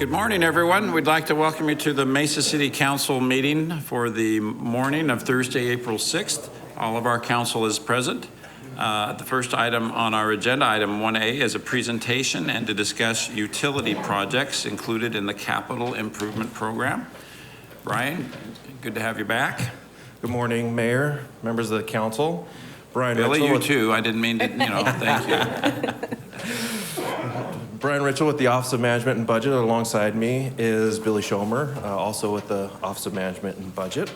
Good morning, everyone. We'd like to welcome you to the Mesa City Council meeting for the morning of Thursday, April 6th. All of our council is present. The first item on our agenda, item 1A, is a presentation and to discuss utility projects included in the capital improvement program. Brian, good to have you back. Good morning, Mayor, members of the council. Brian Billy, Ritchell you too. I didn't mean to, thank you. Brian Ritchell with the Office of Management and Budget. Alongside me is Billy Schomer, also with the Office of Management and Budget.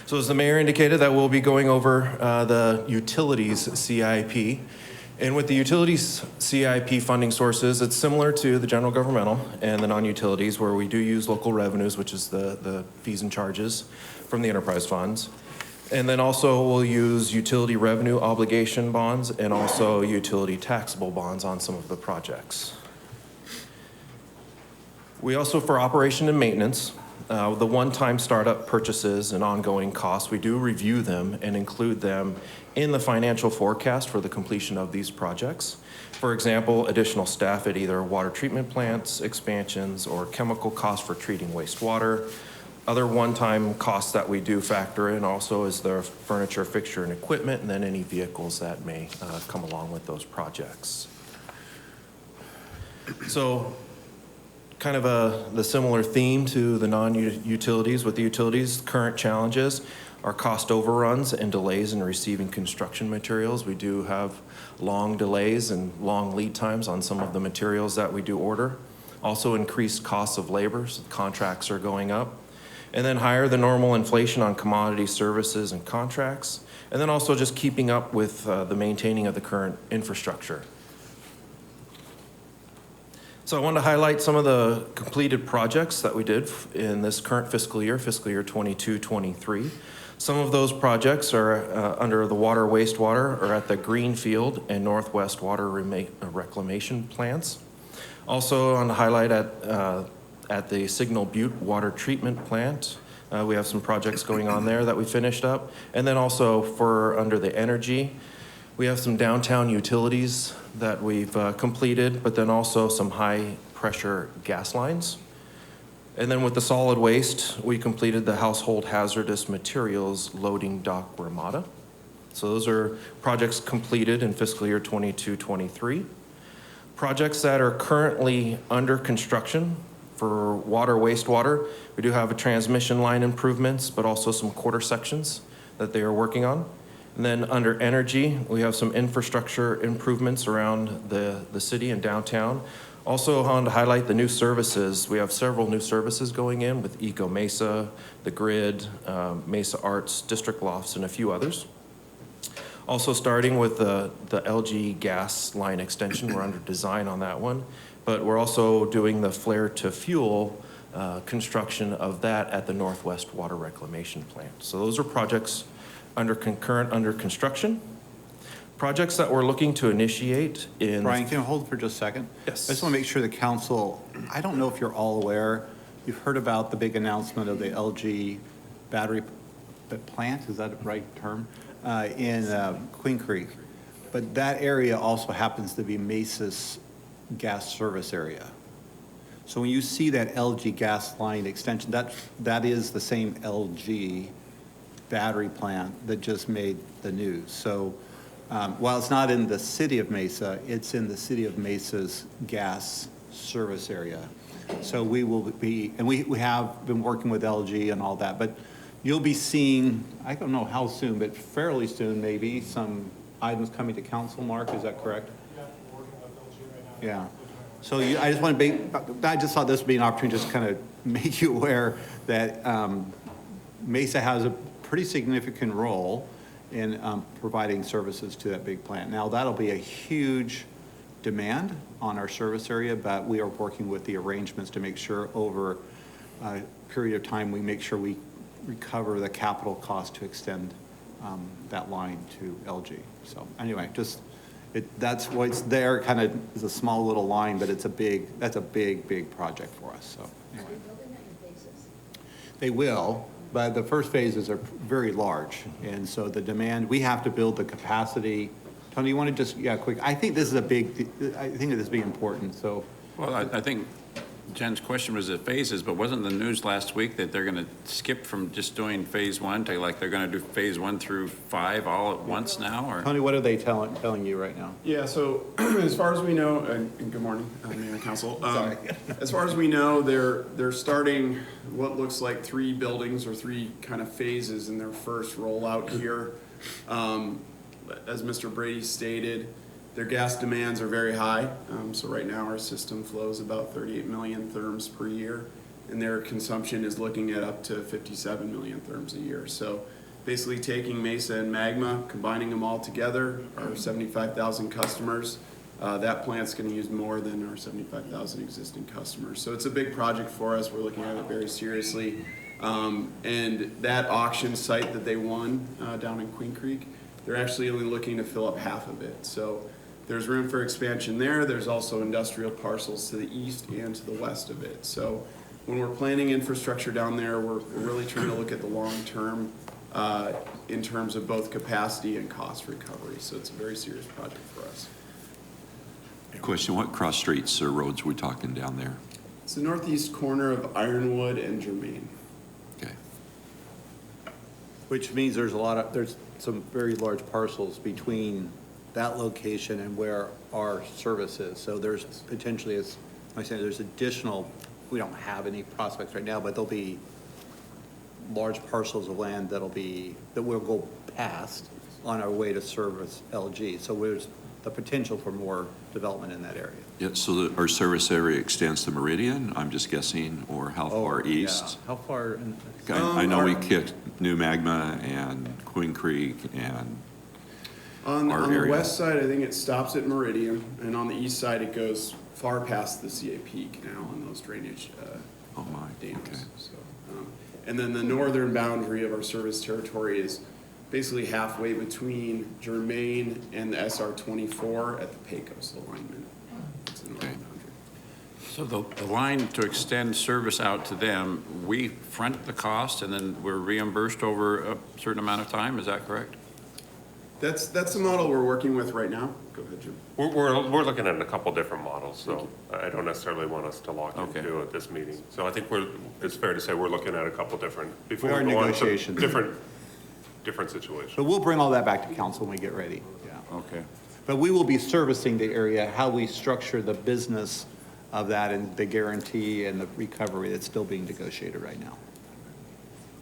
So as the mayor indicated, that we'll be going over the utilities CIP. And with the utilities CIP funding sources, it's similar to the general governmental and the non-utilities, where we do use local revenues, which is the fees and charges from the enterprise funds. And then also we'll use utility revenue obligation bonds and also utility taxable bonds on some of the projects. We also, for operation and maintenance, the one-time startup purchases and ongoing costs, we do review them and include them in the financial forecast for the completion of these projects. For example, additional staff at either water treatment plants, expansions, or chemical costs for treating wastewater. Other one-time costs that we do factor in also is the furniture, fixture, and equipment, and then any vehicles that may come along with those projects. So kind of the similar theme to the non-utilities. With the utilities, current challenges are cost overruns and delays in receiving construction materials. We do have long delays and long lead times on some of the materials that we do order. Also increased costs of labor, so contracts are going up. And then higher than normal inflation on commodity services and contracts. And then also just keeping up with the maintaining of the current infrastructure. So I wanted to highlight some of the completed projects that we did in this current fiscal year 22-23. Some of those projects are under the water wastewater or at the Greenfield and Northwest Water Reclamation plants. Also on the highlight at the Signal Butte Water Treatment Plant. We have some projects going on there that we finished up. And then also for under the energy, we have some downtown utilities that we've completed, but then also some high pressure gas lines. And then with the solid waste, we completed the household hazardous materials loading dock Ramada. So those are projects completed in fiscal year 22-23. Projects that are currently under construction. For water, wastewater, we do have a transmission line improvements, but also some quarter sections that they are working on. And then under energy, we have some infrastructure improvements around the city and downtown. Also on to highlight the new services. We have several new services going in with Eco Mesa, the Grid, Mesa Arts, District Lofts, and a few others. Also starting with the LG gas line extension, we're under design on that one. But we're also doing the flare to fuel construction of that at the Northwest Water Reclamation Plant. So those are projects under construction. Projects that we're looking to initiate in— Brian, can you hold for just a second? Yes. I just want to make sure the council, I don't know if you're all aware, you've heard about the big announcement of the LG battery plant, is that the right term? In Queen Creek. But that area also happens to be Mesa's gas service area. So when you see that LG gas line extension, that is the same LG battery plant that just made the news. So while it's not in the city of Mesa, it's in the city of Mesa's gas service area. So we will be, and we have been working with LG and all that, but you'll be seeing, I don't know how soon, but fairly soon maybe, some items coming to council. Mark, is that correct? Yeah. So I just want to be, I just thought this would be an opportunity to just kind of make you aware that Mesa has a pretty significant role in providing services to that big plant. Now that'll be a huge demand on our service area, but we are working with the arrangements to make sure over a period of time we make sure we recover the capital cost to extend that line to LG. So anyway, just that's what's there. Kind of is a small little line, but it's a big. That's a big project for us. So anyway. Are they building that in phases? They will, but the first phases are very large, and so the demand. We have to build the capacity. Tony, you want to just quick? I think this is a big. I think this is big important. So. Well, I think Jen's question was the phases, but wasn't the news last week that they're gonna skip from just doing phase 1 to like they're gonna do phase 1 through 5 all at once now, or? Tony, what are they telling you right now? Yeah, so as far as we know, and good morning, Mayor and Council. Sorry. As far as we know, they're starting what looks like 3 buildings or 3 kind of phases in their first rollout here. As Mr. Brady stated, their gas demands are very high. So right now our system flows about 38 million therms per year, and their consumption is looking at up to 57 million therms a year. So basically taking Mesa and Magma, combining them all together, our 75,000 customers, that plant's gonna use more than our 75,000 existing customers. So it's a big project for us. We're looking at it very seriously. And that auction site that they won down in Queen Creek, they're actually only looking to fill up half of it. So there's room for expansion there. There's also industrial parcels to the east and to the west of it. So when we're planning infrastructure down there, we're really trying to look at the long term in terms of both capacity and cost recovery. So it's a very serious project for us. Question, what cross streets or roads are we talking down there? It's the northeast corner of Ironwood and Germain. Okay. Which means there's some very large parcels between that location and where our service is. So there's potentially, as I said, there's additional, we don't have any prospects right now, but there'll be large parcels of land that we'll go past on our way to service LG. So there's the potential for more development in that area. Yeah, so our service area extends to Meridian, I'm just guessing, or how far yeah. east? How far? I know we kicked New Magma and Queen Creek and On our the area. west side, I think it stops at Meridian, and on the east side, it goes far past the CAP canal and those drainage Oh my, dams. okay. So, and then the northern boundary of our service territory is basically halfway between Germain and the SR 24 at the Pecos alignment. It's the northern Okay. boundary. So the line to extend service out to them, we front the cost and then we're reimbursed over a certain amount of time, is that correct? That's the model we're working with right now. Go ahead, Jim. We're looking at a couple different models, so I don't necessarily want us to lock Okay. into at this meeting. So I think it's fair to say we're looking at a couple different, before We are we go on to negotiations. different situations. But we'll bring all that back to council when we get ready, yeah. Okay. But we will be servicing the area, how we structure the business of that and the guarantee and the recovery that's still being negotiated right now.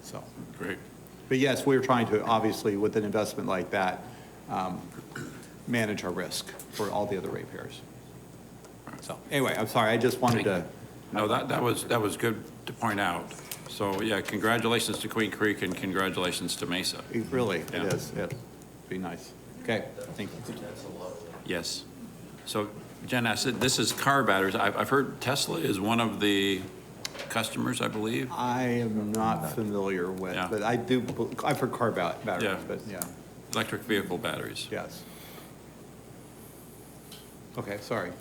So, Great. but yes, we're trying to, obviously, with an investment like that, manage our risk for all the other ratepayers. So, anyway, I'm sorry, I just wanted to, No, that was good to point out. So, yeah, congratulations to Queen Creek and congratulations to Mesa. really, Yeah. it is, it'd be nice. Okay, thank you. Yes. So, Jen, I said, this is car batteries. I've heard Tesla is one of the customers, I believe. I am not familiar with, Yeah. but I've heard car batteries, Yeah. but yeah, Electric vehicle batteries. yes. Okay, sorry.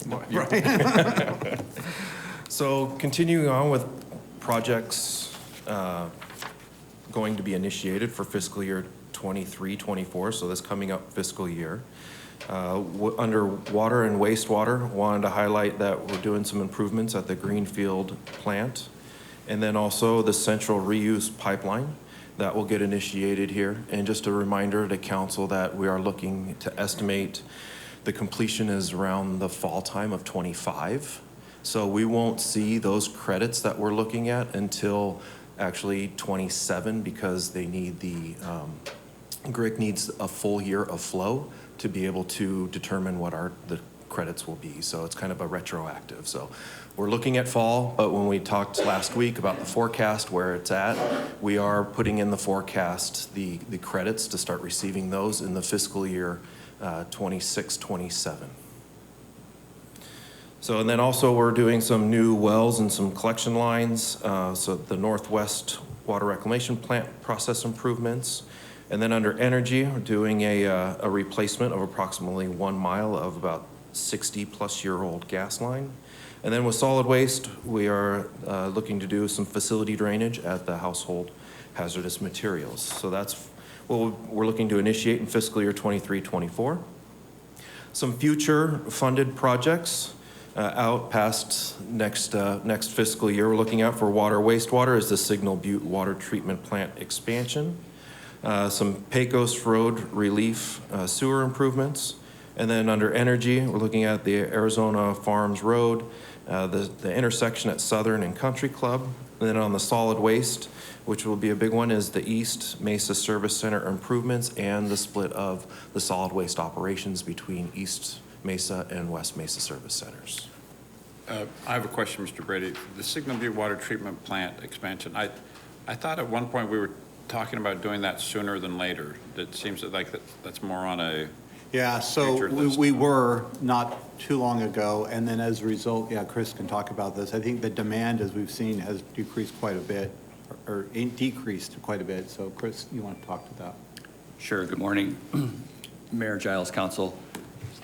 So continuing on with projects going to be initiated for fiscal year 23-24, so this coming up fiscal year. Under water and wastewater, wanted to highlight that we're doing some improvements at the Greenfield plant. And then also the central reuse pipeline that will get initiated here. And just a reminder to council that we are looking to estimate the completion is around the fall time of 25. So we won't see those credits that we're looking at until actually 27 because they need GRIC needs a full year of flow to be able to determine what the credits will be. So it's kind of a retroactive. So we're looking at fall, but when we talked last week about the forecast, where it's at, we are putting in the forecast, the credits to start receiving those in the fiscal year 26-27. So, and then also we're doing some new wells and some collection lines. So the Northwest Water Reclamation Plant process improvements. And then under energy, we're doing a replacement of approximately 1 mile of about 60-plus-year-old gas line. And then with solid waste, we are looking to do some facility drainage at the household hazardous materials. So that's what we're looking to initiate in fiscal year 23-24. Some future funded projects. Out past next fiscal year, we're looking out for water wastewater is the Signal Butte Water Treatment Plant expansion, some Pecos Road relief sewer improvements, and then under energy, we're looking at the Arizona Farms Road, the intersection at Southern and Country Club. And then on the solid waste, which will be a big one, is the East Mesa Service Center improvements and the split of the solid waste operations between East Mesa and West Mesa Service Centers. I have a question, Mr. Brady. The Signal View Water Treatment Plant expansion, I thought at one point we were talking about doing that sooner than later. It seems like that's more on a, Yeah, so Future list. we were not too long ago, and then as a result, yeah, Chris can talk about this. I think the demand, as we've seen, has decreased quite a bit, or decreased quite a bit. So Chris, you want to talk to that? Sure, good morning, Mayor Giles, Council.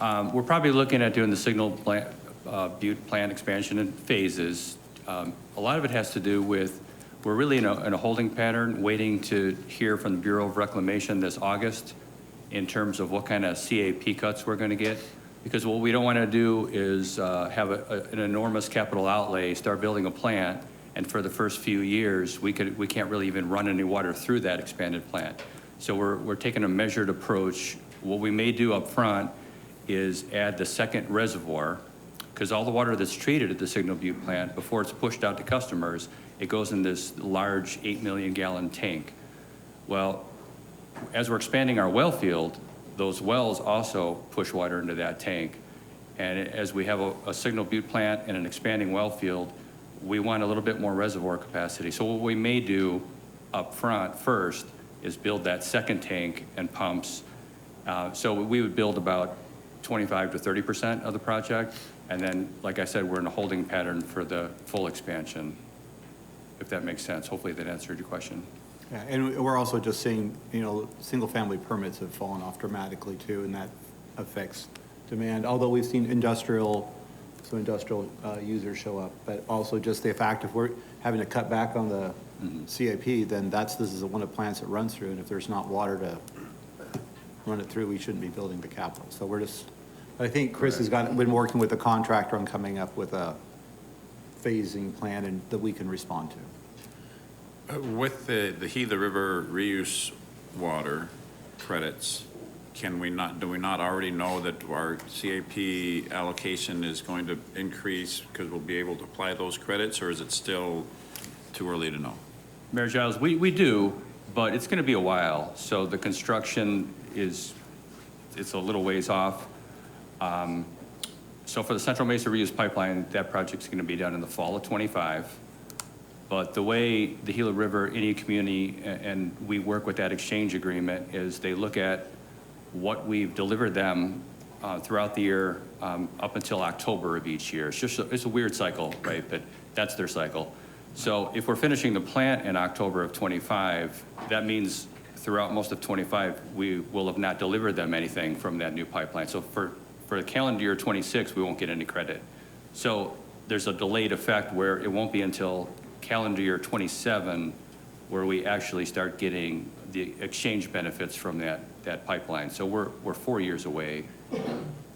We're probably looking at doing the Signal plant, Butte plant expansion in phases. A lot of it has to do with, we're really in a holding pattern, waiting to hear from the Bureau of Reclamation this August in terms of what kind of CAP cuts we're gonna get. Because what we don't wanna do is have an enormous capital outlay, start building a plant, and for the first few years, we can't really even run any water through that expanded plant. So we're taking a measured approach. What we may do up front is add the second reservoir, because all the water that's treated at the Signal Butte plant, before it's pushed out to customers, it goes in this large 8 million gallon tank. Well, as we're expanding our well field, those wells also push water into that tank. And as we have a Signal Butte plant and an expanding well field, we want a little bit more reservoir capacity. So what we may do up front first is build that second tank and pumps. So we would build about 25 to 30% of the project. And then, like I said, we're in a holding pattern for the full expansion, if that makes sense. Hopefully that answered your question. Yeah, and we're also just seeing, single-family permits have fallen off dramatically too, and that affects demand. Although we've seen industrial users show up, but also just the fact if we're having to cut back on the CAP, then this is one of the plants that runs through, and if there's not water to run it through, we shouldn't be building the capital. So I think Chris has been working with the contractor on coming up with a phasing plan that we can respond to. with the Gila River reuse water credits, do we not already know that our CAP allocation is going to increase because we'll be able to apply those credits, or is it still too early to know? Mayor Giles, we do, but it's gonna be a while. So the construction it's a little ways off. So for the Central Mesa Reuse Pipeline, that project's gonna be done in the fall of '25. But the way the Gila River Indian Community and we work with that exchange agreement is they look at what we've delivered them throughout the year up until October of each year. It's a weird cycle, right? But that's their cycle. So if we're finishing the plant in October of '25, that means throughout most of '25, we will have not delivered them anything from that new pipeline. So for the calendar year '26, we won't get any credit. So there's a delayed effect where it won't be until calendar year '27 where we actually start getting the exchange benefits from that pipeline. So we're 4 years away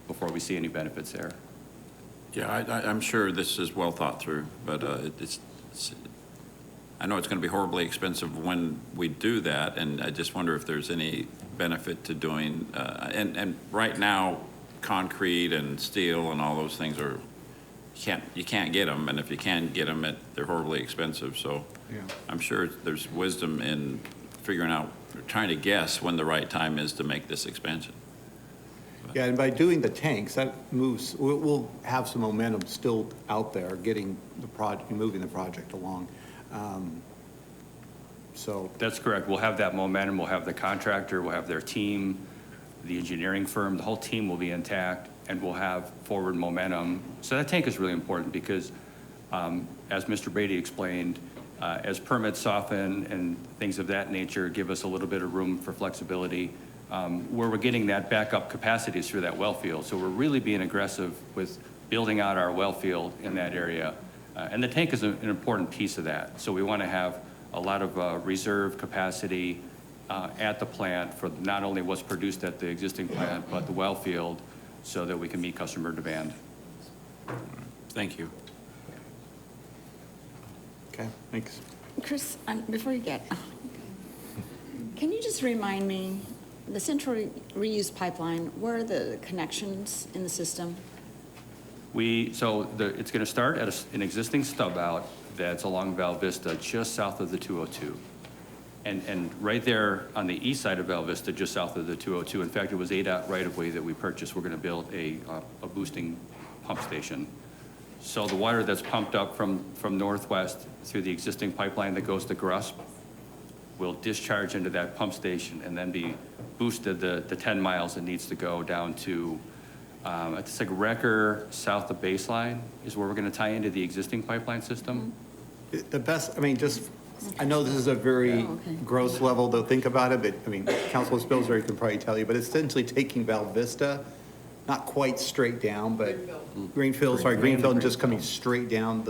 before we see any benefits there. Yeah, I'm sure this is well thought through, but I know it's going to be horribly expensive when we do that, and I just wonder if there's any benefit to doing, and right now, concrete and steel and all those things are, you can't get them, and if you can get them, they're horribly expensive, so Yeah. I'm sure there's wisdom in figuring out, trying to guess when the right time is to make this expansion. Yeah, and by doing the tanks, that moves, we'll have some momentum still out there, moving the project along. So, That's correct. We'll have that momentum. We'll have the contractor, we'll have their team, the engineering firm, the whole team will be intact, and we'll have forward momentum. So that tank is really important because, as Mr. Brady explained, as permits soften and things of that nature give us a little bit of room for flexibility, where we're getting that backup capacity is through that well field. So we're really being aggressive with building out our well field in that area. And the tank is an important piece of that. So we want to have a lot of reserve capacity at the plant for not only what's produced at the existing plant, but the well field so that we can meet customer demand. Thank you. Okay, thanks. Chris, before you get, can you just remind me, the central reuse pipeline, where are the connections in the system? It's going to start at an existing stub out that's along Val Vista, just south of the 202. And right there on the east side of Val Vista, just south of the 202, in fact, it was ADOT right-of-way that we purchased. We're going to build a boosting pump station. So the water that's pumped up from northwest through the existing pipeline that goes to Grusp will discharge into that pump station and then be boosted the 10 miles it needs to go down to, it's like Wrecker, south of Baseline, is where we're going to tie into the existing pipeline system. The best, I mean, just, I know this is a very Oh, okay. gross level to think about it, but, I mean, Councilor Spilsbury can probably tell you, but it's essentially taking Val Vista, not quite straight down, but Greenfield, and just coming straight down,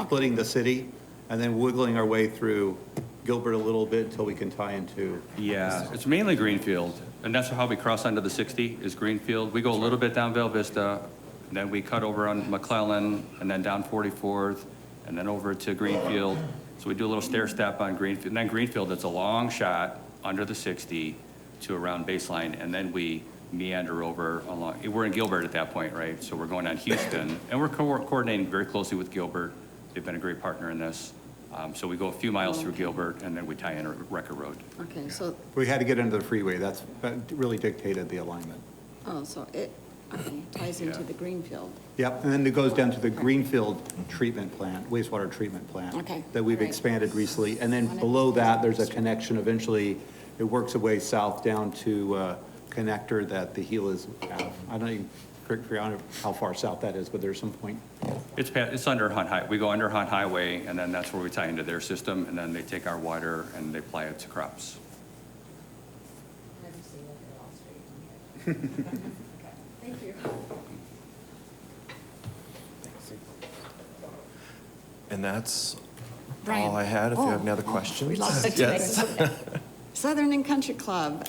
splitting the city, and then wiggling our way through Gilbert a little bit until we can tie into. Yeah, it's mainly Greenfield, and that's how we cross onto the 60 is Greenfield. We go a little bit down Val Vista, and then we cut over on McClellan, and then down 44th, and then over to Greenfield. So we do a little stair step on Greenfield, and then Greenfield, it's a long shot under the 60 to around Baseline, and then we meander over along, we're in Gilbert at that point, right? So we're going on Houston, and we're coordinating very closely with Gilbert. They've been a great partner in this. So we go a few miles through Gilbert, and then we tie in a Wrecker Road. Okay, that We had to get into the freeway, that really dictated the alignment. so it, okay, ties into the Greenfield. Yep, and then it goes down to the Greenfield treatment plant, wastewater treatment plant. Okay, That we've great. expanded recently. And then below that, there's a connection, eventually, it works its way south down to connector that the Gilas have. I don't even figure out how far south that is, but there's some point. It's under Hunt High. We go under Hunt Highway, and then that's where we tie into their system, and then they take our water and they apply it to crops. Thank you. And that's Brian. all I had. If you have any other We questions. lost it Yes. today. Southern and Country Club,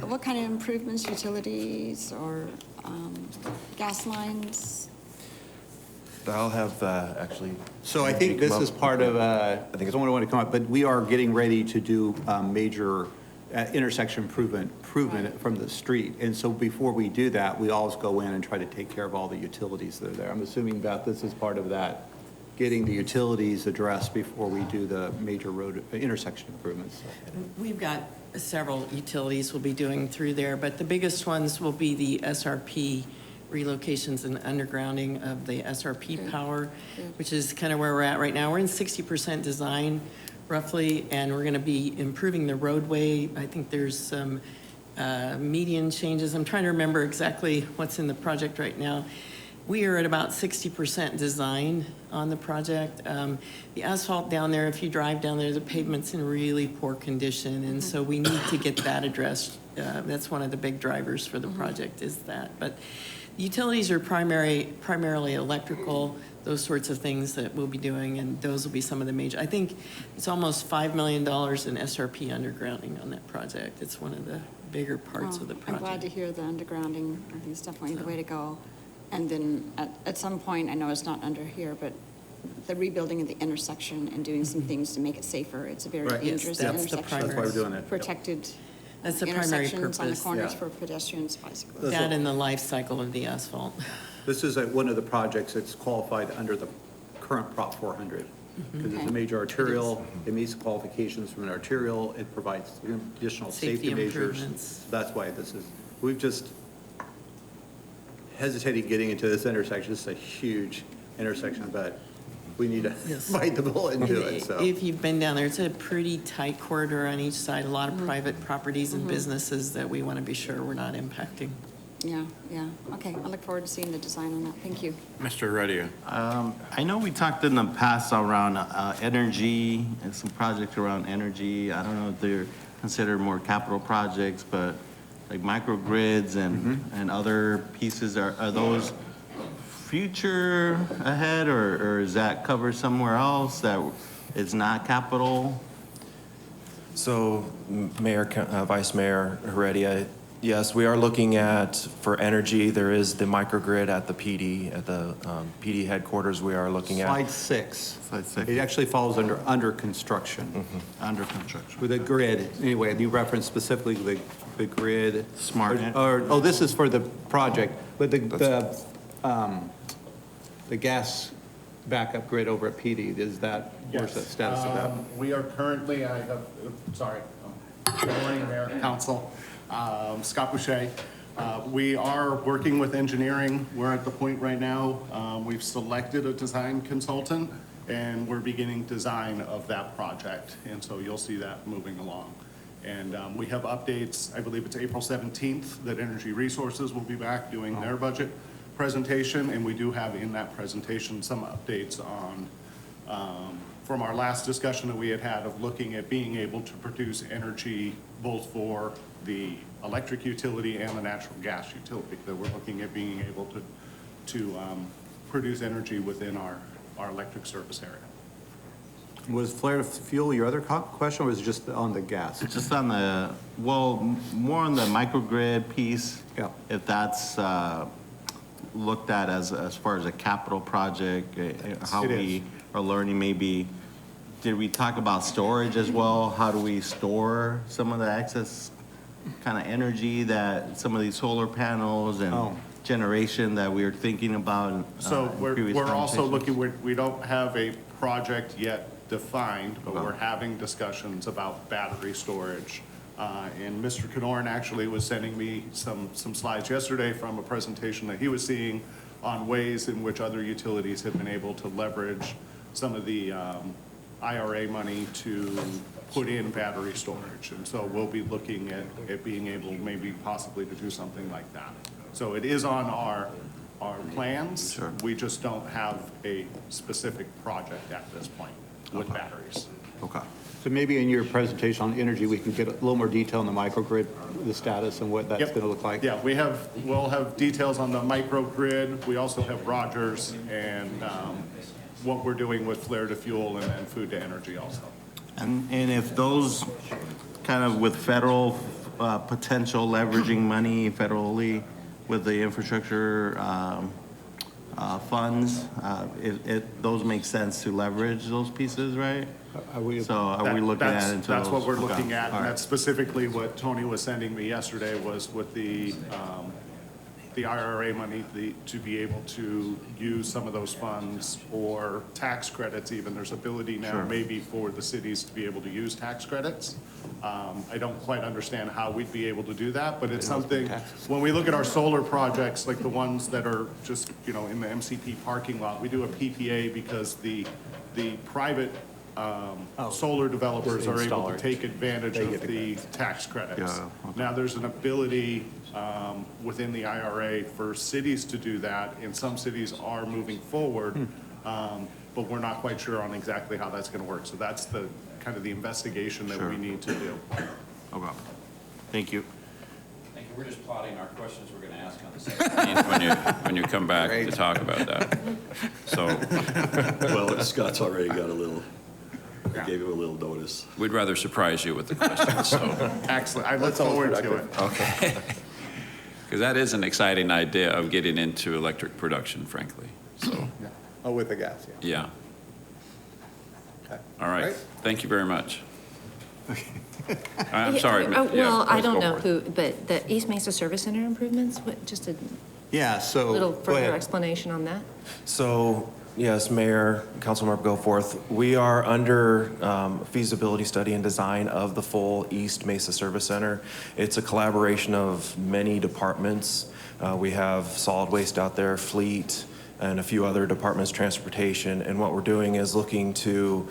what kind of improvements, utilities or gas lines? I'll have actually. So I think this is part of, I think don't want to come up, but we are getting ready to do major intersection improvement from the street. And so before we do that, we always go in and try to take care of all the utilities that are there. I'm assuming, Beth, this is part of that, getting the utilities addressed before we do the major road intersection improvements. We've got several utilities we'll be doing through there, but the biggest ones will be the SRP relocations and undergrounding of the SRP power, which is kind of where we're at right now. We're in 60% design roughly, and we're going to be improving the roadway. I think there's some median changes. I'm trying to remember exactly what's in the project right now. We are at about 60% design on the project. The asphalt down there, if you drive down there, the pavement's in really poor condition, and so we need to get that addressed. That's one of the big drivers for the project is that. But utilities are primarily electrical, those sorts of things that we'll be doing, and those will be some of the major. I think it's almost $5 million in SRP undergrounding on that project. It's one of the bigger parts of the project. I'm glad to hear the undergrounding. I think it's definitely the way to go. And then at some point, I know it's not under here, but the rebuilding of the intersection and doing some things to make it safer. It's a very Right. Yes, dangerous that's the intersection. That's why we're doing it. Yep. Protected That's the primary intersections on the purpose. corners Yeah. for pedestrians, bicyclists. That and the life cycle of the asphalt. This is one of the projects that's qualified under the current Prop 400. Because it's a Okay. major arterial, it meets the qualifications from an arterial, it provides additional Safety safety measures. improvements. That's why this is, we've just hesitated getting into this intersection. This is a huge intersection, but we need to Yes. bite the bullet and do it, so. If you've been down there, it's a pretty tight corridor on each side, a lot of private properties and businesses that we want to be sure we're not impacting. Yeah, yeah. Okay, I look forward to seeing the design on that. Thank you. Mr. Heredia. I know we talked in the past around energy and some projects around energy. I don't know if they're considered more capital projects, but like microgrids and other pieces, are those future ahead, or is that covered somewhere else that it's not capital? So, Mayor, Vice Mayor Heredia, Yes, we are looking at, for energy, there is the microgrid at the PD, at the PD headquarters we are looking at. Slide 6. Slide 6. It actually falls under construction. Under construction. With the grid, anyway, and you referenced specifically the grid. Smart. Oh, this is for the project, but the gas backup grid over at PD, where's the status of that? We are currently, good morning, Mayor, Council, Scott Boucher. We are working with engineering. We're at the point right now, we've selected a design consultant, and we're beginning design of that project. And so you'll see that moving along. And we have updates, I believe it's April 17th, that Energy Resources will be back doing their budget presentation, and we do have in that presentation some updates on, from our last discussion that we had of looking at being able to produce energy both for the electric utility and the natural gas utility, that we're looking at being able to produce energy within our electric service area. Was flare to fuel your other question, or was it just on the gas? Just on the, more on the microgrid piece. Yeah. If that's looked at as far as a capital project, how It we is. are learning maybe. Did we talk about storage as well? How do we store some of the excess kind of energy that some of these solar panels and Oh. generation that we are thinking about? So in we're previous also conversations? looking, we don't have a project yet defined, but Okay. we're having discussions about battery storage. And Mr. Knorr actually was sending me some slides yesterday from a presentation that he was seeing on ways in which other utilities have been able to leverage some of the IRA money to put in battery storage. And so we'll be looking at being able maybe possibly to do something like that. So it is on our plans. Sure. We just don't have a specific project at this point with batteries. Okay. So maybe in your presentation on energy, we can get a little more detail on the microgrid, the status and what that's Yep. going to look like. Yeah, we'll have details on the microgrid. We also have Rogers and what we're doing with flare to fuel and food to energy also. And if those kind of with federal potential leveraging money federally with the infrastructure funds, those make sense to leverage those pieces, right? So are we looking at into That's what those? we're Okay. looking at, All and right. that's specifically what Tony was sending me yesterday was with the IRA money, to be able to use some of those funds or tax credits even. There's ability now Sure. maybe for the cities to be able to use tax credits. I don't quite understand how we'd be able to do that, but it's something, when we look at our solar projects, like the ones that are just, in the MCP parking lot, we do a PPA because the private solar developers are able to take advantage of the tax credits. Yeah, okay. Now, there's an ability within the IRA for cities to do that, and some cities are moving forward, but we're not quite sure on exactly how that's going to work. So that's the kind of the investigation that Sure. we need to do. Okay. Thank you. Thank you. We're just plotting our questions we're going to ask on the 17th when you come back to talk about that. So Well, Scott's already got a little, I gave him a little notice. we'd rather surprise you with the questions, so. Excellent. I look forward to it. Okay. Because that is an exciting idea of getting into electric production, frankly. So, Oh, with the gas, yeah. yeah. Okay. All right. Right. Thank you very much. I'm sorry. Well, Yeah, I please don't go know for it. who, but the East Mesa Service Center improvements, just a Yeah, so. little go further ahead. explanation on that? So, yes, Mayor, Councilmember Goforth, we are under feasibility study and design of the full East Mesa Service Center. It's a collaboration of many departments. We have solid waste out there, fleet, and a few other departments, transportation. And what we're doing is looking to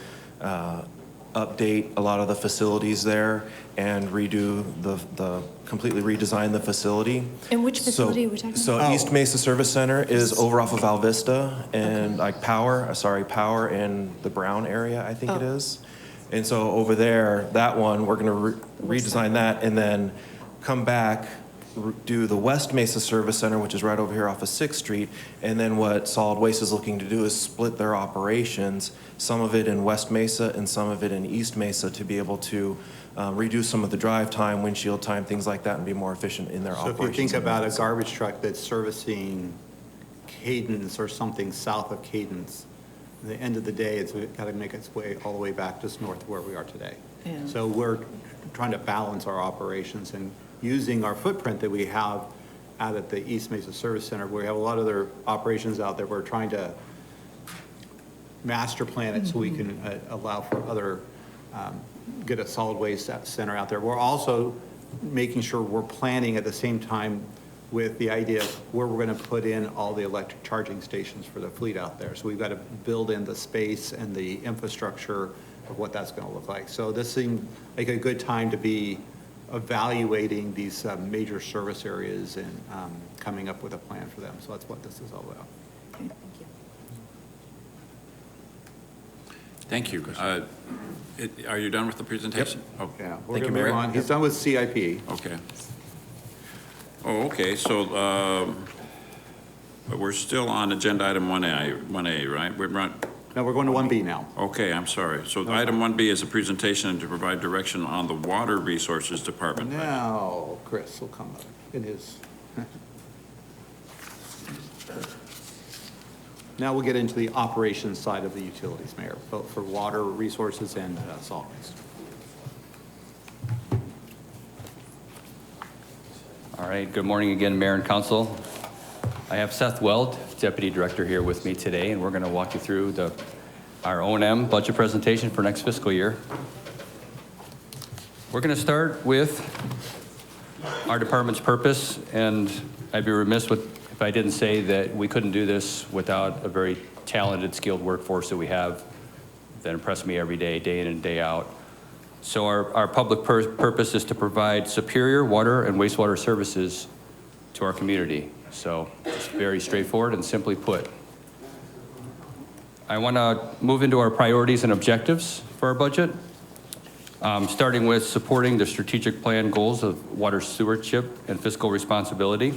update a lot of the facilities there and redo completely redesign the facility. And which facility are we talking So about? East Mesa Service Center is over off of Val Vista and like Power in the Brown area, I think it Oh. is. And so over there, that one, we're gonna redesign that and then come back do the West Mesa Service Center, which is right over here off of 6th Street. And then what Solid Waste is looking to do is split their operations, some of it in West Mesa and some of it in East Mesa, to be able to reduce some of the drive time, windshield time, things like that, and be more efficient in their So operations. if you think about a garbage truck that's servicing Cadence or something south of Cadence, at the end of the day, it's got to make its way all the way back just north of where we are today. Yeah. So we're trying to balance our operations and using our footprint that we have out at the East Mesa Service Center, where we have a lot of other operations out there. We're trying to master plan it so we can allow for other, get a solid waste center out there. We're also making sure we're planning at the same time with the idea of where we're going to put in all the electric charging stations for the fleet out there. So we've got to build in the space and the infrastructure of what that's going to look like. So this seemed like a good time to be evaluating these major service areas and coming up with a plan for them. So that's what this is all about. Thank you. Are you done with the presentation? Yep. Yeah, Thank we're you, going to Mayor. move on. He's done with CIP. Okay. Oh, okay, so, but we're still on agenda item 1A, right? We're not, No, we're going to 1B now. okay, I'm sorry. So item 1B is a presentation to provide direction on the Water Resources Department. Now, Chris will come up in his. Now we'll get into the operations side of the utilities, Mayor, both for water resources and solid waste. All right, good morning again, Mayor and Council. I have Seth Weld, Deputy Director, here with me today, and we're going to walk you through our O&M budget presentation for next fiscal year. We're going to start with our department's purpose, and I'd be remiss if I didn't say that we couldn't do this without a very talented, skilled workforce that we have that impress me every day, day in and day out. So our public purpose is to provide superior water and wastewater services to our community. So it's very straightforward and simply put. I want to move into our priorities and objectives for our budget, starting with supporting the strategic plan goals of water stewardship and fiscal responsibility.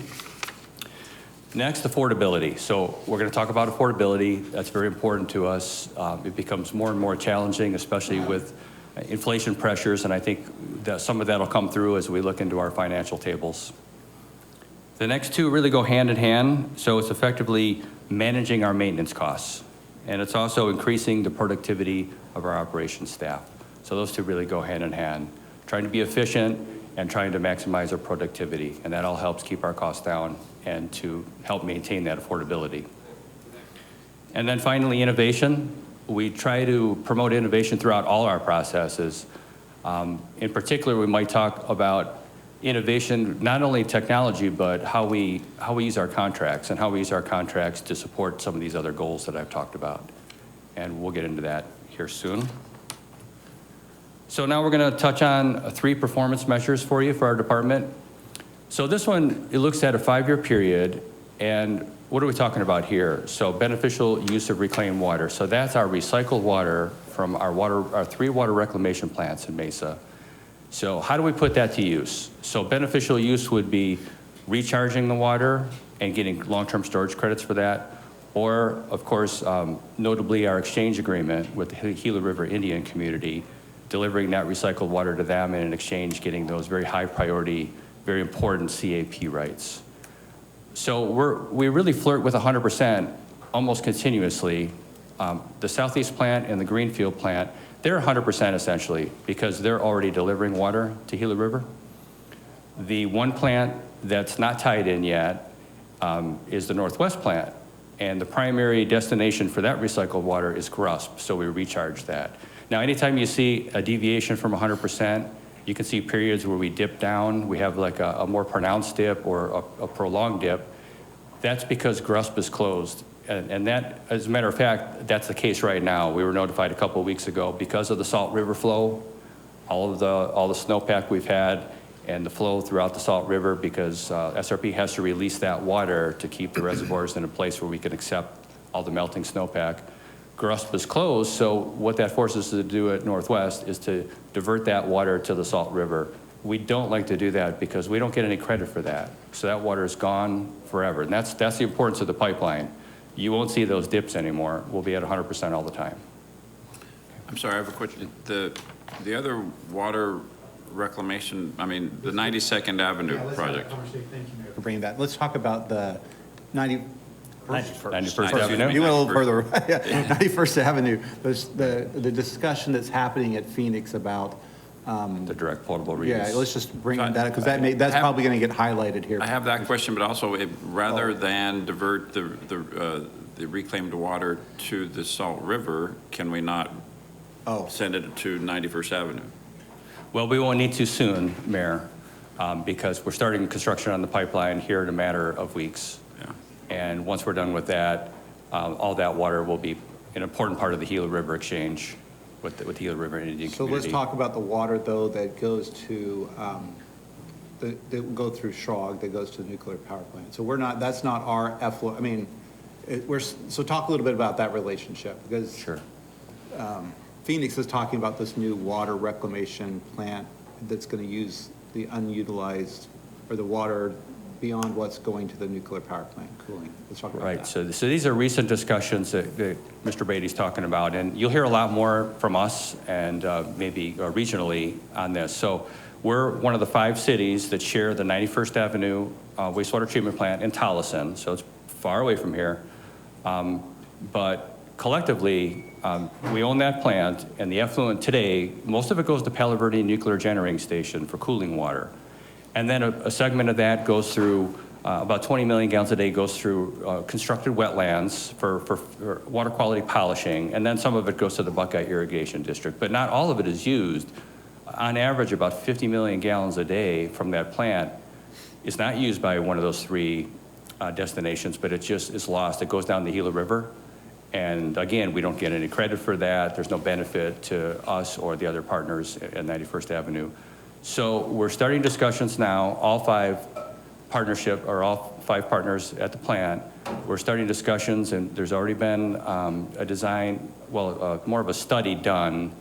Next, affordability. So we're going to talk about affordability. That's very important to us. It becomes more and more challenging, especially with inflation pressures, and I think that some of that will come through as we look into our financial tables. The next two really go hand in hand, so it's effectively managing our maintenance costs, and it's also increasing the productivity of our operations staff. So those two really go hand in hand, trying to be efficient and trying to maximize our productivity, and that all helps keep our costs down and to help maintain that affordability. And then finally, innovation. We try to promote innovation throughout all our processes. In particular, we might talk about innovation, not only technology, but how we use our contracts and how we use our contracts to support some of these other goals that I've talked about. And we'll get into that here soon. So now we're going to touch on 3 performance measures for you for our department. So this one, it looks at a 5-year period, and what are we talking about here? So beneficial use of reclaimed water. So that's our recycled water from our 3 water reclamation plants in Mesa. So how do we put that to use? So beneficial use would be recharging the water and getting long-term storage credits for that. Or, of course, notably our exchange agreement with the Gila River Indian community, delivering that recycled water to them and in exchange getting those very high priority, very important CAP rights. So we really flirt with 100% almost continuously. The Southeast plant and the Greenfield plant, they're 100% essentially because they're already delivering water to Gila River. The one plant that's not tied in yet is the Northwest plant, and the primary destination for that recycled water is Grusp, so we recharge that. Now, anytime you see a deviation from 100%, you can see periods where we dip down. We have like a more pronounced dip or a prolonged dip. That's because Grusp is closed. And that, as a matter of fact, that's the case right now. We were notified a couple of weeks ago because of the Salt River flow, all the snowpack we've had and the flow throughout the Salt River, because SRP has to release that water to keep the reservoirs in a place where we can accept all the melting snowpack. Grusp is closed, so what that forces us to do at Northwest is to divert that water to the Salt River, We don't like to do that because we don't get any credit for that. So that water is gone forever. And that's the importance of the pipeline. You won't see those dips anymore. We'll be at 100% all the time. I'm sorry, I have a question. The other water reclamation, I mean, the 92nd Avenue project. For bringing that, let's talk about the 91st 91st Avenue? You went a little further. Yeah, 91st Avenue. The discussion that's happening at Phoenix about, The direct potable reuse. yeah, let's just bring that, because that's probably going to get highlighted here. I have that question, but also rather than divert the reclaimed water to the Salt River, can we not send it to 91st Avenue? Well, we won't need to soon, Mayor, because we're starting construction on the pipeline here in a matter of weeks. Yeah. And once we're done with that, all that water will be an important part of the Gila River exchange with the Gila River Indian So community. let's talk about the water, though, that goes to, that will go through Shog, that goes to the nuclear power plant. So that's not our effluent, I mean, so talk a little bit about that relationship, because Sure. Phoenix is talking about this new water reclamation plant that's going to use the unutilized, or the water beyond what's going to the nuclear power plant cooling. Let's talk about Right, that. so these are recent discussions that Mr. Beatty's talking about, and you'll hear a lot more from us and maybe regionally on this. So we're one of the 5 cities that share the 91st Avenue wastewater treatment plant in Tolleson, so it's far away from here. But collectively, we own that plant, and the effluent today, most of it goes to Palo Verde Nuclear Generating Station for cooling water. And then a segment of that goes through, about 20 million gallons a day goes through constructed wetlands for water quality polishing, and then some of it goes to the Buckeye Irrigation District. But not all of it is used. On average, about 50 million gallons a day from that plant is not used by one of those 3 destinations, but it just is lost. It goes down the Gila River. And again, we don't get any credit for that. There's no benefit to us or the other partners at 91st Avenue. So we're starting discussions now, all 5 partners at the plant. We're starting discussions, and there's already been a design, more of a study done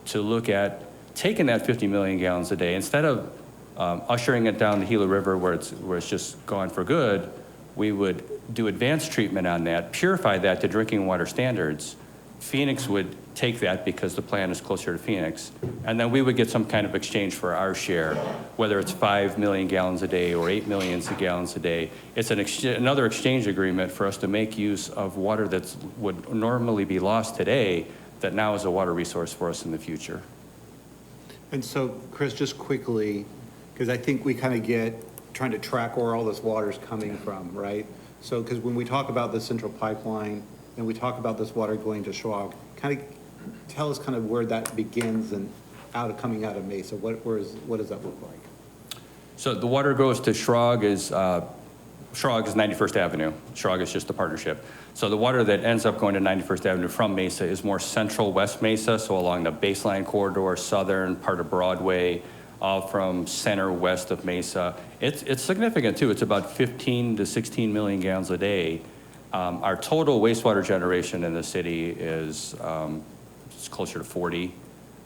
to look at taking that 50 million gallons a day, instead of ushering it down the Gila River where it's just gone for good, we would do advanced treatment on that, purify that to drinking water standards. Phoenix would take that because the plant is closer to Phoenix, and then we would get some kind of exchange for our share, whether it's 5 million gallons a day or 8 million gallons a day. It's another exchange agreement for us to make use of water that would normally be lost today, that now is a water resource for us in the future. And so, Chris, just quickly, because I think we kind of get trying to track where all this water's coming from, right? So, because when we talk about the central pipeline and we talk about this water going to Schwab, kind of tell us kind of where that begins and coming out of Mesa. What does that look like? So the water goes to Schrog is 91st Avenue. Schrog is just a partnership. So the water that ends up going to 91st Avenue from Mesa is more central West Mesa, so along the Baseline Corridor, southern part of Broadway, all from center west of Mesa. It's significant too. It's about 15 to 16 million gallons a day. Our total wastewater generation in the city is it's closer to 40.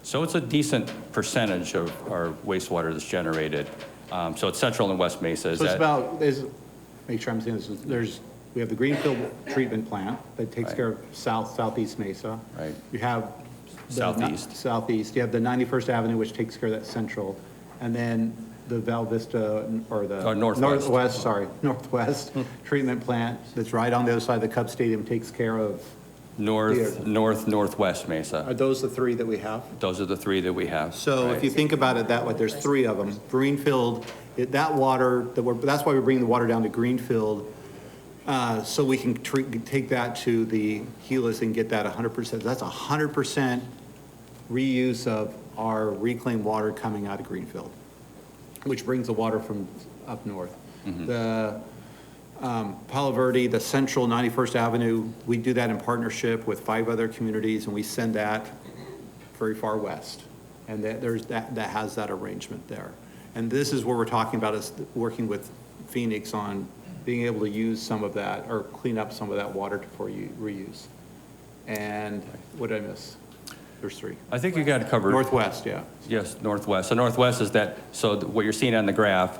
So it's a decent percentage of our wastewater that's generated. So it's central and West Mesa. So it's make sure I'm saying this, we have the Greenfield treatment plant that takes care of southeast Mesa. Right. You have Southeast. You have the 91st Avenue, which takes care of that central. And then the Val Vista, or the Northwest treatment plant that's right on the other side of the Cub Stadium takes care of. Northwest Mesa. Are those the 3 that we have? Those are the 3 that we have. So right. if you think about it that way, there's 3 of them. Greenfield, that water, that's why we're bringing the water down to Greenfield, so we can take that to the Gilas and get that 100%. That's 100% reuse of our reclaimed water coming out of Greenfield, which brings the water from up north. Mm-hmm. The Palo Verde, the central 91st Avenue, we do that in partnership with 5 other communities, and we send that very far west. And that has that arrangement there. And this is where we're talking about, is working with Phoenix on being able to use some of that, or clean up some of that water for reuse. And what did I miss? There's three. I think you got it covered. Northwest, yeah. Yes, northwest. So northwest is that, so what you're seeing on the graph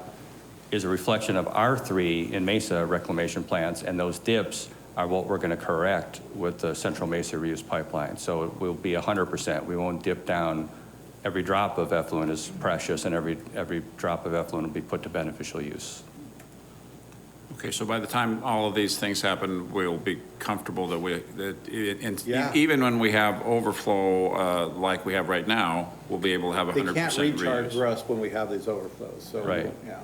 is a reflection of our three in Mesa reclamation plants, and those dips are what we're going to correct with the Central Mesa reuse pipeline. So it will be 100%. We won't dip down. Every drop of effluent is precious, and every drop of effluent will be put to beneficial use. Okay, so by the time all of these things happen, we'll be comfortable even when we have overflow like we have right now, we'll be able to have 100% They reuse. can't recharge rust when we have these overflows, so. Right. Yeah.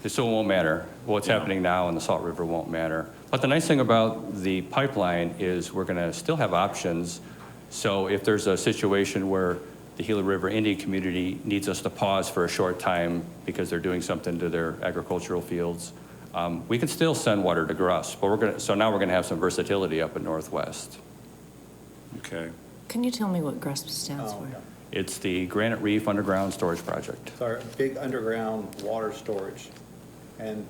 So it won't matter. What's happening now in the Salt River won't matter. But the nice thing about the pipeline is we're going to still have options. So if there's a situation where the Gila River Indian community needs us to pause for a short time because they're doing something to their agricultural fields, we can still send water to Gruss. But so now we're going to have some versatility up at Northwest. Okay. Can you tell me what GRUSP stands for? It's the Granite Reef Underground Storage Project. It's our big underground water storage. And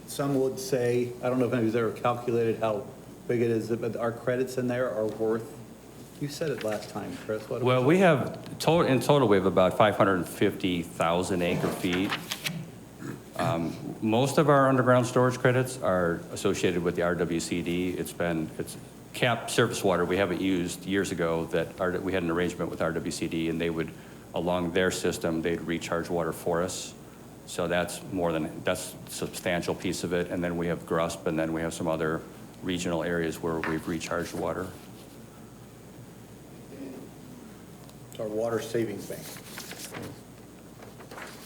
some would say, I don't know if anybody's ever calculated how big it is, but our credits in there are worth, you said it last time, Chris. What Well, we have, in total, we have about 550,000 acre feet. Most of our underground storage credits are associated with the RWCD. It's capped surface water we haven't used years ago that we had an arrangement with RWCD, and they would, along their system, they'd recharge water for us. So that's a substantial piece of it. And then we have GRUSP, and then we have some other regional areas where we've recharged water. It's our water savings bank.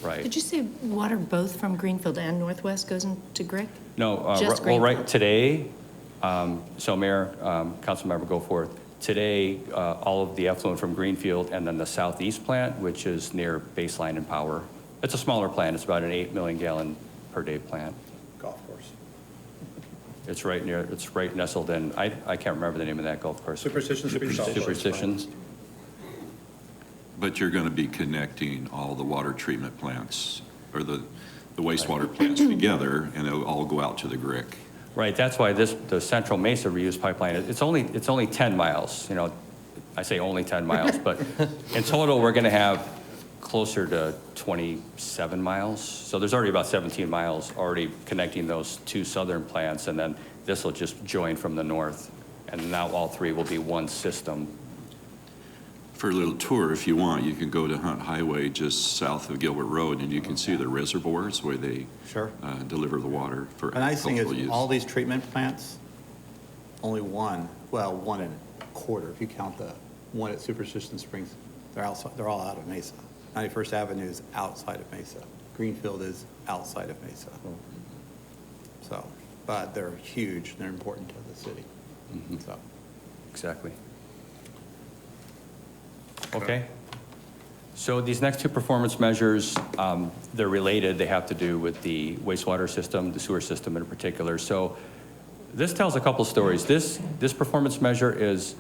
Right. Did you say water both from Greenfield and Northwest goes into GRIC? No, Just well, right Greenfield. today, so Mayor, Councilmember Goforth, today, all of the effluent from Greenfield and then the southeast plant, which is near Baseline and Power. It's a smaller plant. It's about an 8 million gallon per day plant. Golf course. It's right nestled in, I can't remember the name of that golf course. Superstition Springs Golf Course. Superstitions. But you're going to be connecting all the water treatment plants, or the wastewater plants together, and it'll all go out to the GRIC. Right, that's why the Central Mesa reuse pipeline, it's only 10 miles, you know, I say only 10 miles, but in total, we're gonna have closer to 27 miles. So there's already about 17 miles already connecting those two southern plants, and then this will just join from the north. And now all three will be one system. For a little tour, if you want, you can go to Hunt Highway just south of Gilbert Road, and you can see the reservoirs where they Sure. deliver the water for The nice thing agricultural is, use. all these treatment plants, only one and a quarter, if you count the one at Superstition Springs, they're all out of Mesa. 91st Avenue is outside of Mesa. Greenfield is outside of Mesa. So, but they're huge, and they're important to the city. So, Exactly. Okay. So these next two performance measures, they're related. They have to do with the wastewater system, the sewer system in particular. So this tells a couple stories. This performance measure is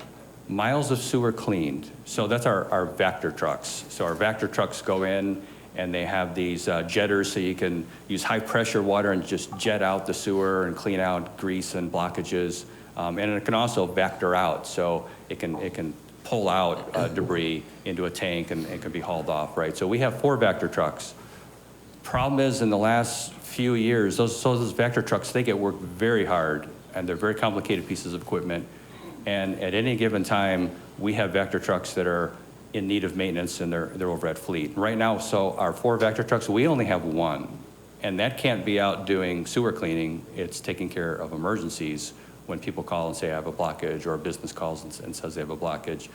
miles of sewer cleaned. So that's our Vector trucks. So our Vector trucks go in, and they have these jetters, so you can use high pressure water and just jet out the sewer and clean out grease and blockages. And it can also vector out, so it can pull out debris into a tank and it can be hauled off, right? So we have 4 Vector trucks. Problem is, in the last few years, those Vector trucks, they get worked very hard, and they're very complicated pieces of equipment. And at any given time, we have Vector trucks that are in need of maintenance, and they're over at Fleet. Right now, so our 4 Vector trucks, we only have 1. And that can't be out doing sewer cleaning. It's taking care of emergencies. When people call and say, I have a blockage, or a business calls and says they have a blockage,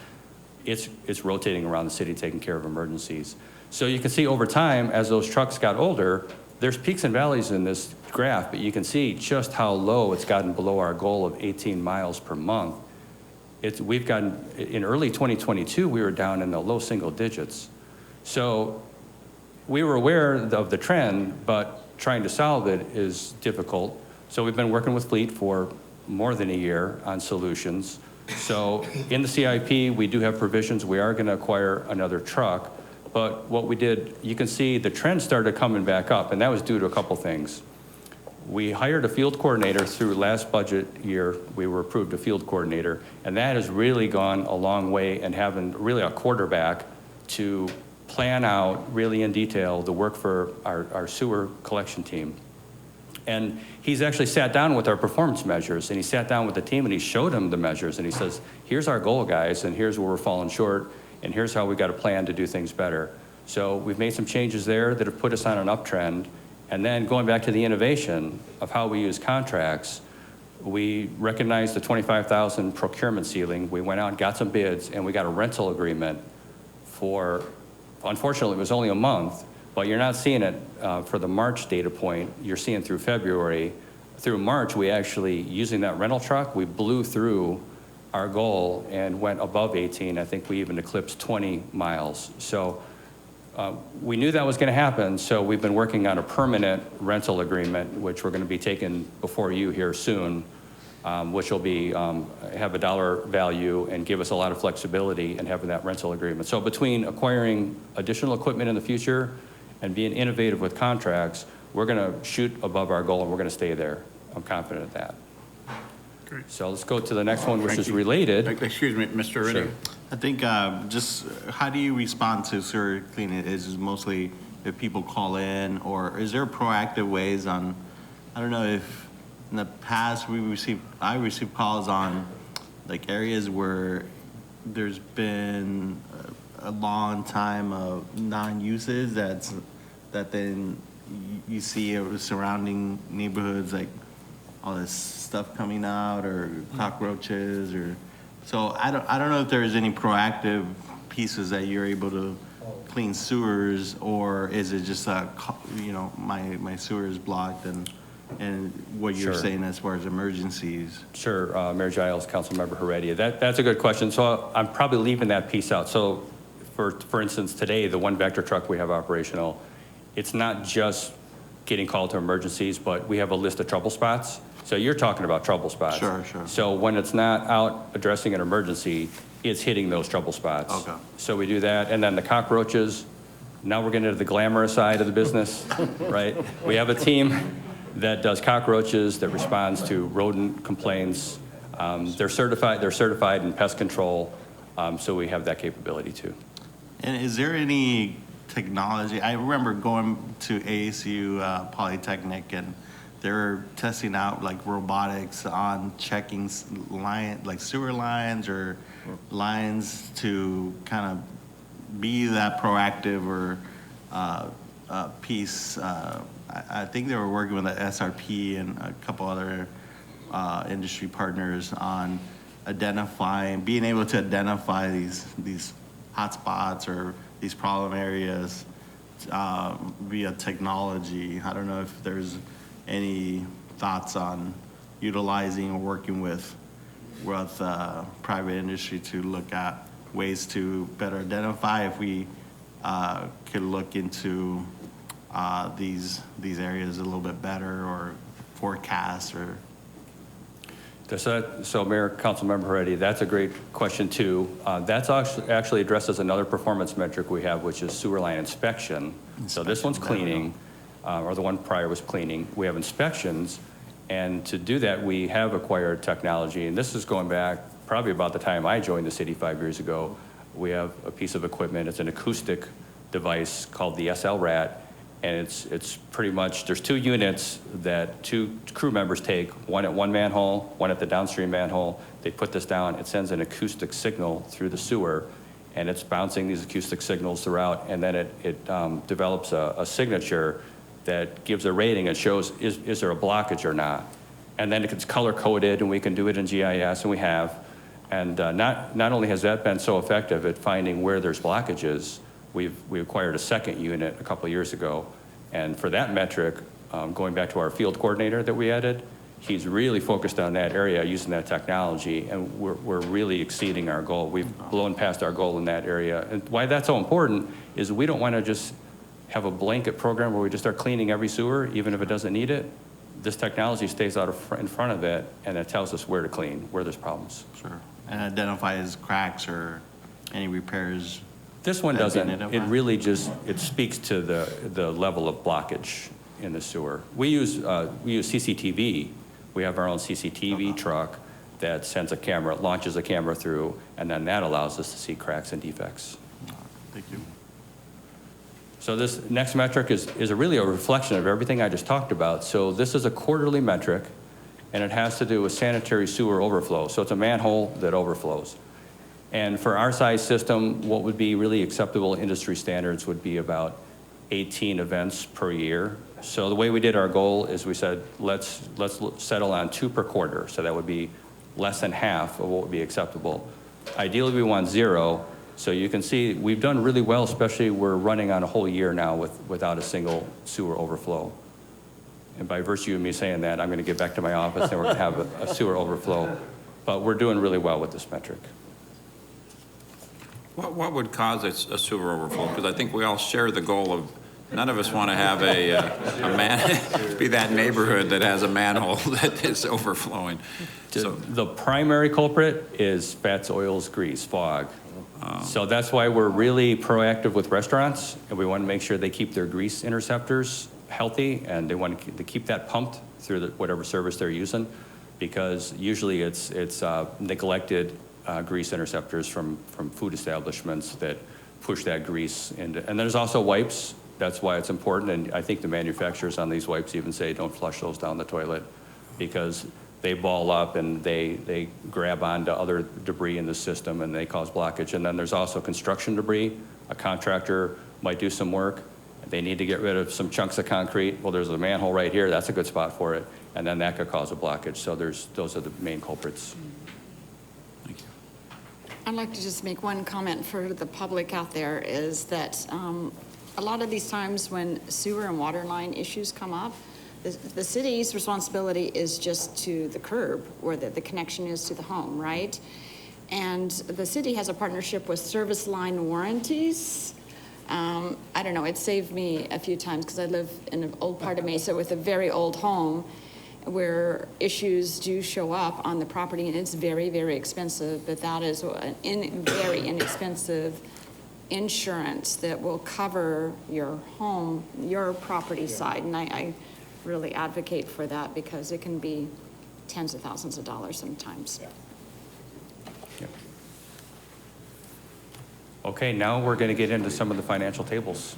it's rotating around the city taking care of emergencies. So you can see over time, as those trucks got older, there's peaks and valleys in this graph, but you can see just how low it's gotten below our goal of 18 miles per month. We've gotten, in early 2022, we were down in the low single digits. So we were aware of the trend, but trying to solve it is difficult. So we've been working with Fleet for more than a year on solutions. So in the CIP, we do have provisions. We are going to acquire another truck. But what we did, you can see the trend started coming back up, and that was due to a couple things. We hired a field coordinator through last budget year. We were approved a field coordinator, and that has really gone a long way in having really a quarterback to plan out really in detail the work for our sewer collection team. And he's actually sat down with our performance measures, and he sat down with the team and he showed them the measures, and he says, here's our goal, guys, and here's where we're falling short, and here's how we got a plan to do things better. So we've made some changes there that have put us on an uptrend. And then going back to the innovation of how we use contracts, we recognized the 25,000 procurement ceiling. We went out and got some bids, and we got a rental agreement for, unfortunately, it was only a month, but you're not seeing it for the March data point. You're seeing through February. Through March, we actually, using that rental truck, we blew through our goal and went above 18. I think we even eclipsed 20 miles. So we knew that was going to happen, so we've been working on a permanent rental agreement, which we're going to be taking before you here soon, which will be have a dollar value and give us a lot of flexibility in having that rental agreement. So between acquiring additional equipment in the future and being innovative with contracts, we're going to shoot above our goal, and we're going to stay there. I'm confident of that. Great. So let's go to the next one, which Thank is you. related. Excuse me, Mr. Reddy. Sure. I think just how do you respond to sewer cleaning? Is it mostly if people call in, or is there proactive ways on, I don't know if in the past I received calls on like areas where there's been a long time of non-uses that then you see surrounding neighborhoods, like all this stuff coming out or cockroaches or. So I don't know if there's any proactive pieces that you're able to clean sewers, or is it just my sewer is blocked and what you're Sure. saying as far as emergencies? Sure, Mayor Giles, Councilmember Heredia. That's a good question. So I'm probably leaving that piece out. So for instance, today, the one vector truck we have operational, it's not just getting called to emergencies, but we have a list of trouble spots. So you're talking about trouble spots. Sure. So when it's not out addressing an emergency, it's hitting those trouble spots. Okay. So we do that. And then the cockroaches, now we're getting into the glamorous side of the business, right? We have a team that does cockroaches, that responds to rodent complaints. They're certified in pest control, so we have that capability too. And is there any technology? I remember going to ASU Polytechnic, and they're testing out like robotics on checking sewer lines or lines to kind of be that proactive or piece. I think they were working with the SRP and a couple other industry partners on being able to identify these hotspots or these problem areas via technology. I don't know if there's any thoughts on utilizing or working with private industry to look at ways to better identify if we could look into these areas a little bit better or forecast or. So Mayor, Councilmember Heredia, that's a great question too. That's actually addresses another performance metric we have, which is sewer line inspection. So this one's cleaning, or the one prior was cleaning. We have inspections, and to do that, we have acquired technology, and this is going back probably about the time I joined the city 5 years ago. We have a piece of equipment. It's an acoustic device called the SL-RAT, and it's pretty much, there's two units that two crew members take, one at one manhole, one at the downstream manhole. They put this down, it sends an acoustic signal through the sewer, and it's bouncing these acoustic signals throughout, and then it develops a signature that gives a rating and shows, is there a blockage or not? And then it gets color-coded, and we can do it in GIS, and we have. And not only has that been so effective at finding where there's blockages, we acquired a second unit a couple of years ago, and for that metric, going back to our field coordinator that we added, he's really focused on that area using that technology, and we're really exceeding our goal. We've blown past our goal in that area. And why that's so important is we don't want to just have a blanket program where we just start cleaning every sewer, even if it doesn't need it. This technology stays out in front of it, and it tells us where to clean, where there's problems. Sure. And identifies cracks or any repairs. This one doesn't. It really just, it speaks to the level of blockage in the sewer. We use CCTV. We have our own CCTV truck that sends a camera, launches a camera through, and then that allows us to see cracks and defects. Thank you. So this next metric is really a reflection of everything I just talked about. So this is a quarterly metric, and it has to do with sanitary sewer overflow. So it's a manhole that overflows. And for our size system, what would be really acceptable industry standards would be about 18 events per year. So the way we did our goal is we said, let's settle on 2 per quarter. So that would be less than half of what would be acceptable. Ideally, we want 0. So you can see we've done really well, especially we're running on a whole year now without a single sewer overflow. And by virtue of me saying that, I'm going to get back to my office and we're going to have a sewer overflow. But we're doing really well with this metric. What would cause a sewer overflow? Because I think we all share the goal of, none of us want to have be that neighborhood that has a manhole that is overflowing. So The primary culprit is fats, oils, grease, fog. So that's why we're really proactive with restaurants, and we want to make sure they keep their grease interceptors healthy, and they want to keep that pumped through whatever service they're using, because usually it's neglected grease interceptors from food establishments that push that grease into. And there's also wipes. That's why it's important, and I think the manufacturers on these wipes even say don't flush those down the toilet, because they ball up and they grab onto other debris in the system and they cause blockage. And then there's also construction debris. A contractor might do some work. They need to get rid of some chunks of concrete. Well, there's a manhole right here. That's a good spot for it. And then that could cause a blockage. So those are the main culprits. thank you. I'd like to just make one comment for the public out there is that a lot of these times when sewer and water line issues come up, the city's responsibility is just to the curb where the connection is to the home, right? And the city has a partnership with Service Line Warranties. I don't know, it saved me a few times because I live in an old part of Mesa with a very old home where issues do show up on the property and it's very, very expensive, but that is a very inexpensive insurance that will cover your home, your property side. And I really advocate for that because it can be tens of thousands of dollars sometimes. Yeah. Okay, now we're going to get into some of the financial tables.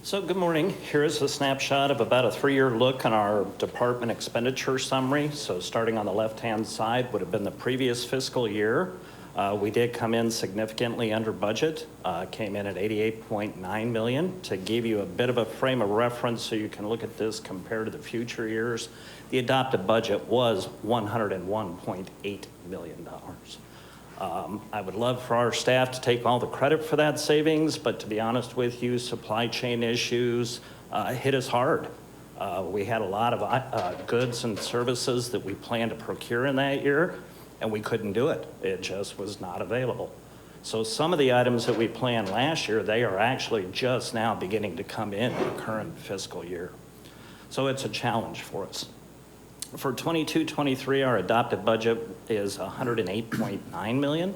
So good morning. Here is a snapshot of about a 3-year look on our department expenditure summary. So starting on the left-hand side would have been the previous fiscal year. We did come in significantly under budget, came in at $88.9 million. To give you a bit of a frame of reference so you can look at this compared to the future years, the adopted budget was $101.8 million. I would love for our staff to take all the credit for that savings, but to be honest with you, supply chain issues hit us hard. We had a lot of goods and services that we planned to procure in that year, and we couldn't do it. It just was not available. So some of the items that we planned last year, they are actually just now beginning to come in the current fiscal year. So it's a challenge for us. For 22-23, our adopted budget is $108.9 million.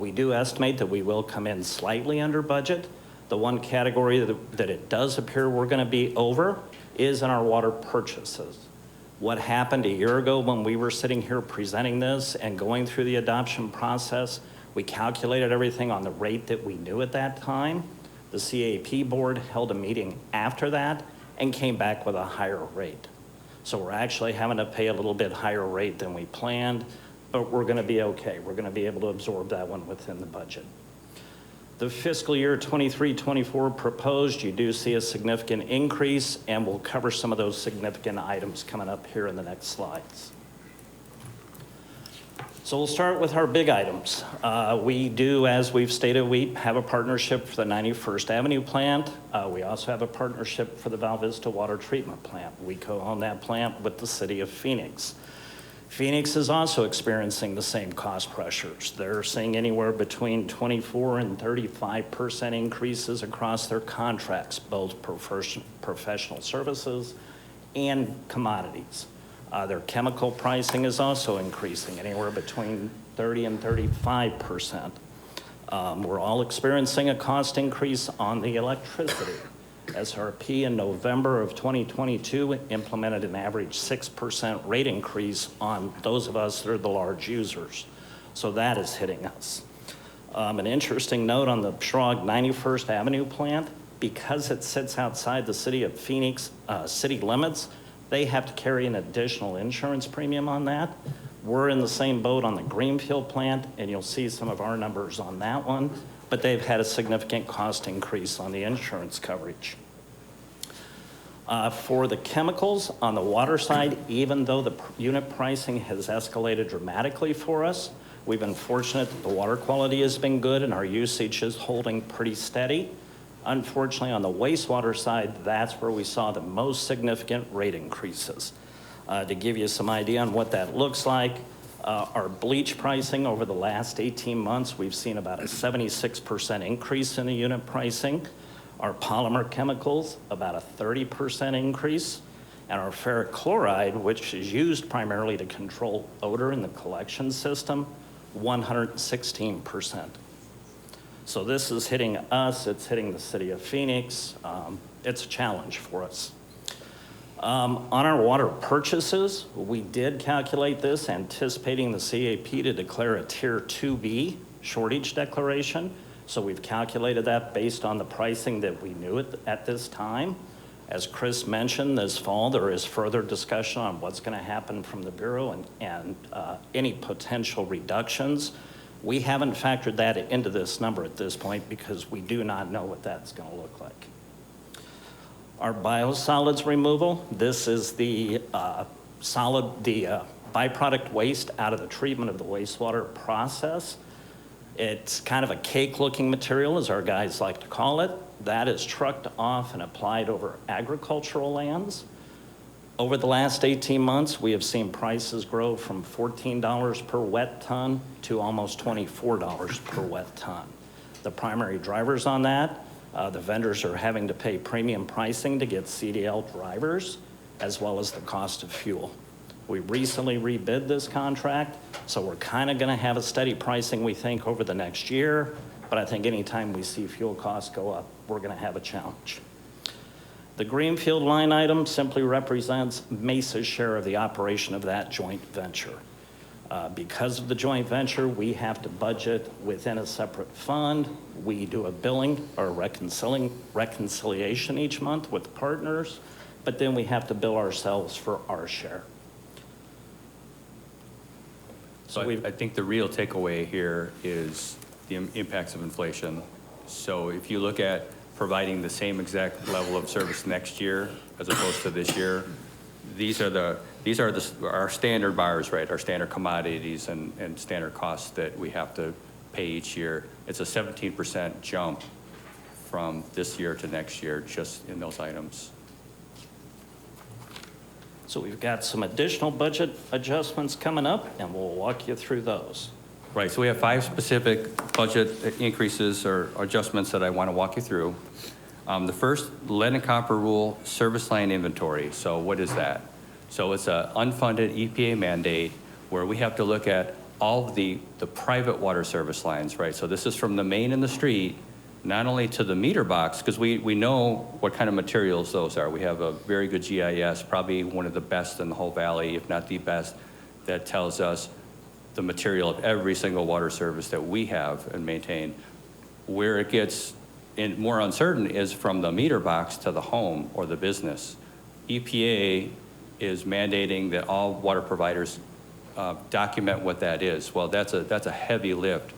We do estimate that we will come in slightly under budget. The one category that it does appear we're going to be over is in our water purchases. What happened a year ago when we were sitting here presenting this and going through the adoption process, we calculated everything on the rate that we knew at that time. The CAP board held a meeting after that and came back with a higher rate. So we're actually having to pay a little bit higher rate than we planned, but we're going to be okay. We're going to be able to absorb that one within the budget. The fiscal year 23-24 proposed, you do see a significant increase, and we'll cover some of those significant items coming up here in the next slides. So we'll start with our big items. We do, as we've stated, we have a partnership for the 91st Avenue plant. We also have a partnership for the Val Vista water treatment plant. We co-own that plant with the city of Phoenix. Phoenix is also experiencing the same cost pressures. They're seeing anywhere between 24 and 35% increases across their contracts, both professional services and commodities. Their chemical pricing is also increasing, anywhere between 30 and 35%. We're all experiencing a cost increase on the electricity. SRP in November of 2022 implemented an average 6% rate increase on those of us that are the large users. So that is hitting us. An interesting note on the Schrock 91st Avenue plant, because it sits outside the city of Phoenix city limits, they have to carry an additional insurance premium on that. We're in the same boat on the Greenfield plant, and you'll see some of our numbers on that one, but they've had a significant cost increase on the insurance coverage. For the chemicals on the water side, even though the unit pricing has escalated dramatically for us, we've been fortunate that the water quality has been good and our usage is holding pretty steady. Unfortunately, on the wastewater side, that's where we saw the most significant rate increases. To give you some idea on what that looks like, our bleach pricing over the last 18 months, we've seen about a 76% increase in the unit pricing. Our polymer chemicals, about a 30% increase. And our ferric chloride, which is used primarily to control odor in the collection system, 116%. So this is hitting us, it's hitting the city of Phoenix. It's a challenge for us. On our water purchases, we did calculate this anticipating the CAP to declare a Tier 2B shortage declaration. So we've calculated that based on the pricing that we knew at this time. As Chris mentioned, this fall there is further discussion on what's going to happen from the Bureau and any potential reductions. We haven't factored that into this number at this point because we do not know what that's going to look like. Our biosolids removal, this is the byproduct waste out of the treatment of the wastewater process. It's kind of a cake-looking material, as our guys like to call it. That is trucked off and applied over agricultural lands. Over the last 18 months, we have seen prices grow from $14 per wet ton to almost $24 per wet ton. The primary drivers on that, the vendors are having to pay premium pricing to get CDL drivers, as well as the cost of fuel. We recently rebid this contract, so we're kind of going to have a steady pricing, we think, over the next year. But I think anytime we see fuel costs go up, we're going to have a challenge. The Greenfield line item simply represents Mesa's share of the operation of that joint venture. Because of the joint venture, we have to budget within a separate fund. We do a billing or reconciliation each month with partners, but then we have to bill ourselves for our share. So I think the real takeaway here is the impacts of inflation. So if you look at providing the same exact level of service next year as opposed to this year, these are our standard bars, right? Our standard commodities and standard costs that we have to pay each year. It's a 17% jump from this year to next year just in those items. So we've got some additional budget adjustments coming up, and we'll walk you through those. Right, so we have 5 specific budget increases or adjustments that I want to walk you through. The first, lead and copper rule service line inventory. So what is that? So it's an unfunded EPA mandate where we have to look at all of the private water service lines, right? So this is from the main and the street, not only to the meter box, because we know what kind of materials those are. We have a very good GIS, probably one of the best in the whole valley, if not the best, that tells us the material of every single water service that we have and maintain. Where it gets more uncertain is from the meter box to the home or the business. EPA is mandating that all water providers document what that is. Well, that's a heavy lift.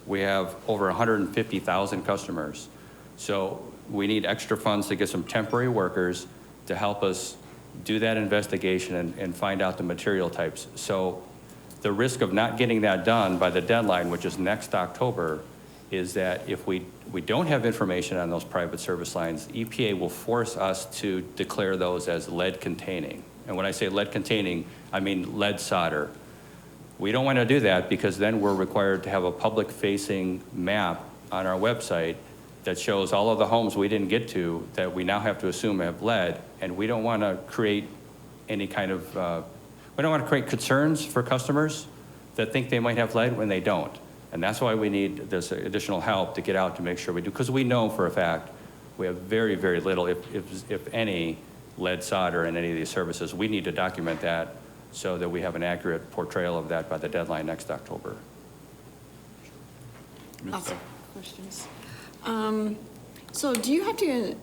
We have over 150,000 customers. So we need extra funds to get some temporary workers to help us do that investigation and find out the material types. So the risk of not getting that done by the deadline, which is next October, is that if we don't have information on those private service lines, EPA will force us to declare those as lead containing. And when I say lead containing, I mean lead solder. We don't want to do that because then we're required to have a public-facing map on our website that shows all of the homes we didn't get to that we now have to assume have lead, and we don't want to create any kind of, we don't want to create concerns for customers that think they might have lead when they don't. And that's why we need this additional help to get out to make sure we do, because we know for a fact We have very, very little, if any, lead solder in any of these services. We need to document that so that we have an accurate portrayal of that by the deadline next October. Lots of questions. So do you have to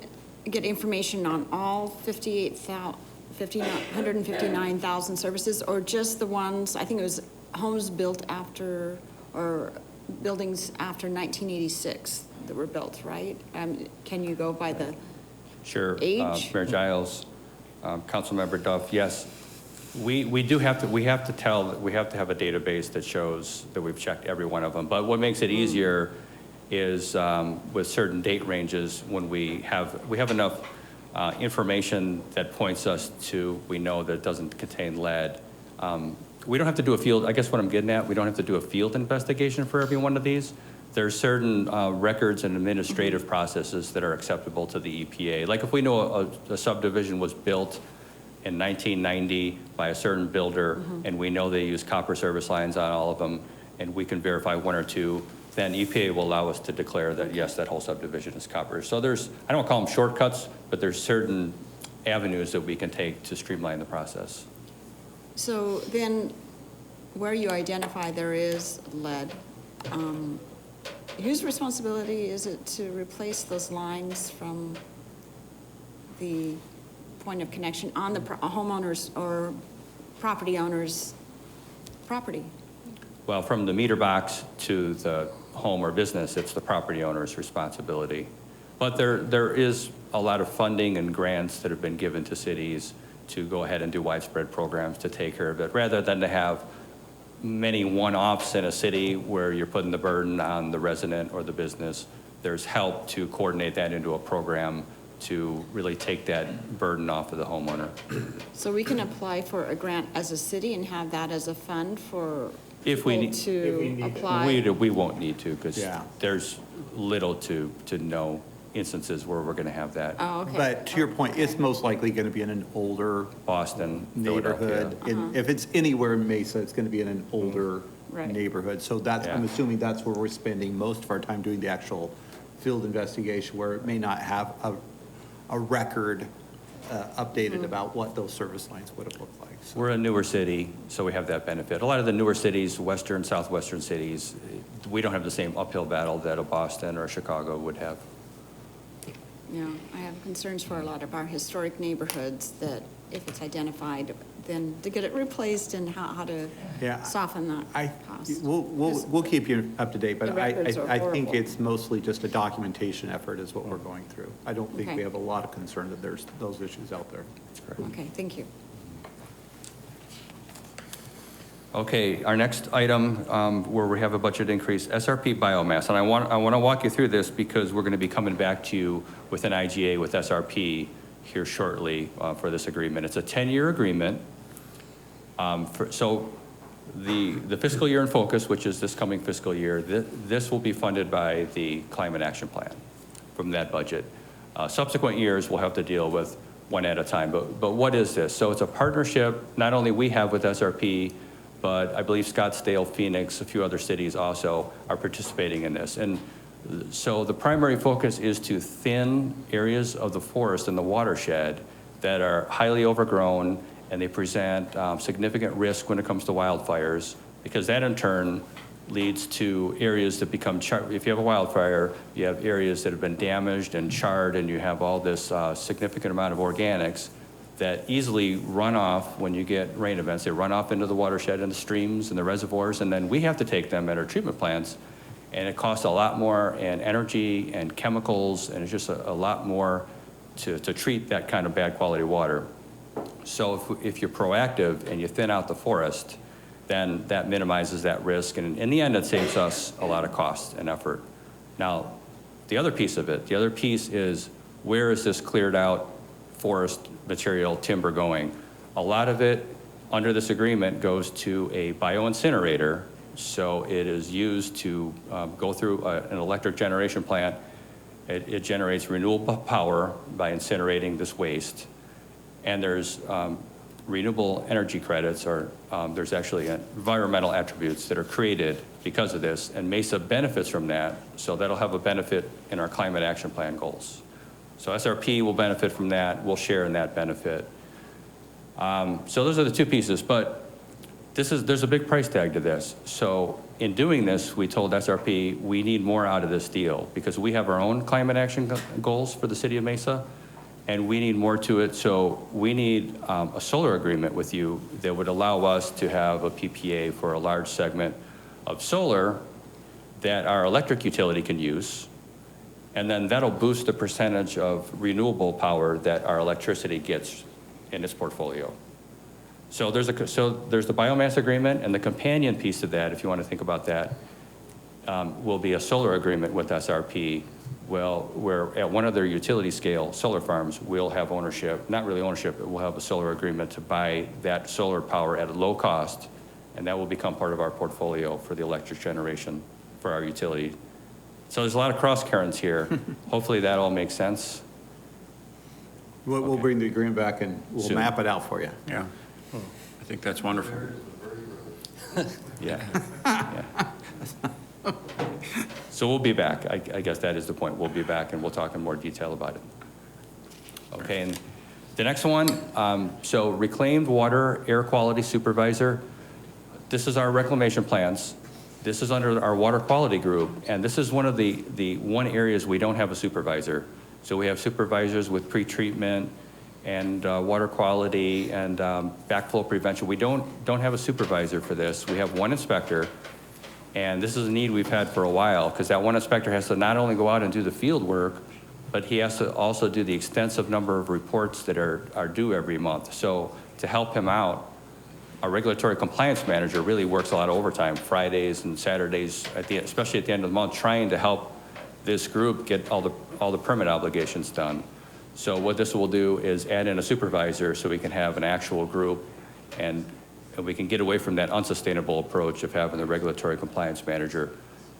get information on all 159,000 services, or just the ones, I think it was homes built after, or buildings after 1986 that were built, right? Can you go by the Sure. age? Mayor Giles, Councilmember Duff, yes. We do have to, we have to have a database that shows that we've checked every one of them. But what makes it easier is with certain date ranges, when we have enough information that points us to, we know that it doesn't contain lead. We don't have to do a field, I guess what I'm getting at, we don't have to do a field investigation for every one of these. There's certain records and administrative processes that are acceptable to the EPA. Like if we know a subdivision was built in 1990 by a certain builder, and we know they use copper service lines on all of them, and we can verify one or two, then EPA will allow us to declare that, yes, that whole subdivision is copper. So there's, I don't call them shortcuts, but there's certain avenues that we can take to streamline the process. So then, where you identify there is lead, whose responsibility is it to replace those lines from the point of connection on the homeowner's or property owner's property? Well, from the meter box to the home or business, it's the property owner's responsibility. But there is a lot of funding and grants that have been given to cities to go ahead and do widespread programs to take care of it, rather than to have many one-offs in a city where you're putting the burden on the resident or the business. There's help to coordinate that into a program to really take that burden off of the homeowner. So we can apply for a grant as a city and have that as a fund for If we people need to apply? We won't need to, because Yeah. there's little to no instances where we're going to have that. Oh, okay. But to your point, it's most likely going to be in an older Boston, neighborhood. And if it's anywhere in Mesa, it's going to be in an older Right. neighborhood. So that's, I'm Yeah. assuming that's where we're spending most of our time doing the actual field investigation, where it may not have a record updated about what those service lines would have looked like. So- We're a newer city, so we have that benefit. A lot of the newer cities, western, southwestern cities, we don't have the same uphill battle that a Boston or a Chicago would have. Yeah, I have concerns for a lot of our historic neighborhoods that if it's identified, then to get it replaced and how to Yeah, soften that cost. We'll keep you up to date, but The records are I think horrible. it's mostly just a documentation effort is what we're going through. I don't think Okay. we have a lot of concern that there's those issues out there. Okay, thank you. Okay, our next item where we have a budget increase, SRP biomass. And I want to walk you through this because we're going to be coming back to you with an IGA with SRP here shortly for this agreement. It's a 10-year agreement. So the fiscal year in focus, which is this coming fiscal year, this will be funded by the Climate Action Plan from that budget. Subsequent years, we'll have to deal with one at a time. But what is this? So it's a partnership not only we have with SRP, but I believe Scottsdale, Phoenix, a few other cities also are participating in this. And so the primary focus is to thin areas of the forest and the watershed that are highly overgrown, and they present significant risk when it comes to wildfires, because that in turn leads to areas that become charred. If you have a wildfire, you have areas that have been damaged and charred, and you have all this significant amount of organics that easily run off when you get rain events. They run off into the watershed and the streams and the reservoirs, and then we have to take them at our treatment plants, and it costs a lot more in energy and chemicals, and it's just a lot more to treat that kind of bad quality water. So if you're proactive and you thin out the forest, then that minimizes that risk, and in the end, it saves us a lot of cost and effort. Now, the other piece of it, the other piece is, where is this cleared out forest material, timber going? A lot of it under this agreement goes to a bioincinerator, so it is used to go through an electric generation plant. It generates renewable power by incinerating this waste, and there's renewable energy credits, or there's actually environmental attributes that are created because of this, and Mesa benefits from that, so that'll have a benefit in our Climate Action Plan goals. So SRP will benefit from that. We'll share in that benefit. So those are the two pieces, but there's a big price tag to this. So in doing this, we told SRP we need more out of this deal because we have our own climate action goals for the city of Mesa, and we need more to it. So we need a solar agreement with you that would allow us to have a PPA for a large segment of solar that our electric utility can use. And then that'll boost the percentage of renewable power that our electricity gets in its portfolio. So there's the biomass agreement, and the companion piece of that, if you want to think about that, will be a solar agreement with SRP. Well, where at one of their utility scale solar farms, we'll have ownership, not really ownership, but we'll have a solar agreement to buy that solar power at a low cost, and that will become part of our portfolio for the electric generation for our utility. So there's a lot of cross currents here. Hopefully that all makes sense. We'll bring the agreement back and we'll Soon. map it out for you. Yeah. I think that's wonderful. Yeah. Yeah. So we'll be back. I guess that is the point. We'll be back and we'll talk in more detail about it. Okay, and the next one, so reclaimed water air quality supervisor. This is our reclamation plans. This is under our water quality group, and this is one of the one areas we don't have a supervisor. So we have supervisors with pretreatment and water quality and backflow prevention. We don't have a supervisor for this. We have one inspector, and this is a need we've had for a while because that one inspector has to not only go out and do the field work, but he has to also do the extensive number of reports that are due every month. So to help him out, our regulatory compliance manager really works a lot of overtime, Fridays and Saturdays, especially at the end of the month, trying to help this group get all the permit obligations done. So what this will do is add in a supervisor so we can have an actual group and we can get away from that unsustainable approach of having the regulatory compliance manager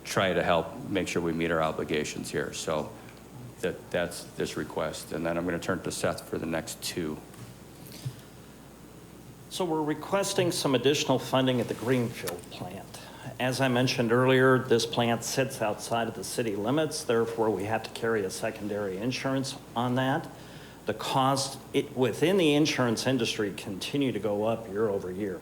try to help make sure we meet our obligations here. So that's this request. And then I'm going to turn to Seth for the next two. So we're requesting some additional funding at the Greenfield plant. As I mentioned earlier, this plant sits outside of the city limits, therefore we have to carry a secondary insurance on that. The cost within the insurance industry continue to go up year over year.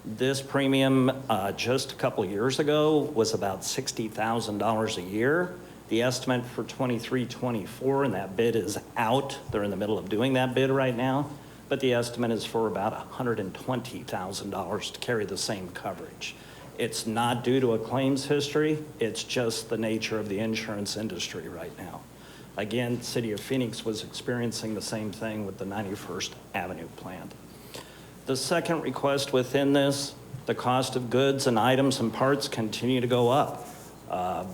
This premium just a couple years ago was about $60,000 a year. The estimate for 23-24, and that bid is out. They're in the middle of doing that bid right now. But the estimate is for about $120,000 to carry the same coverage. It's not due to a claims history, it's just the nature of the insurance industry right now. Again, City of Phoenix was experiencing the same thing with the 91st Avenue plant. The second request within this, the cost of goods and items and parts continue to go up.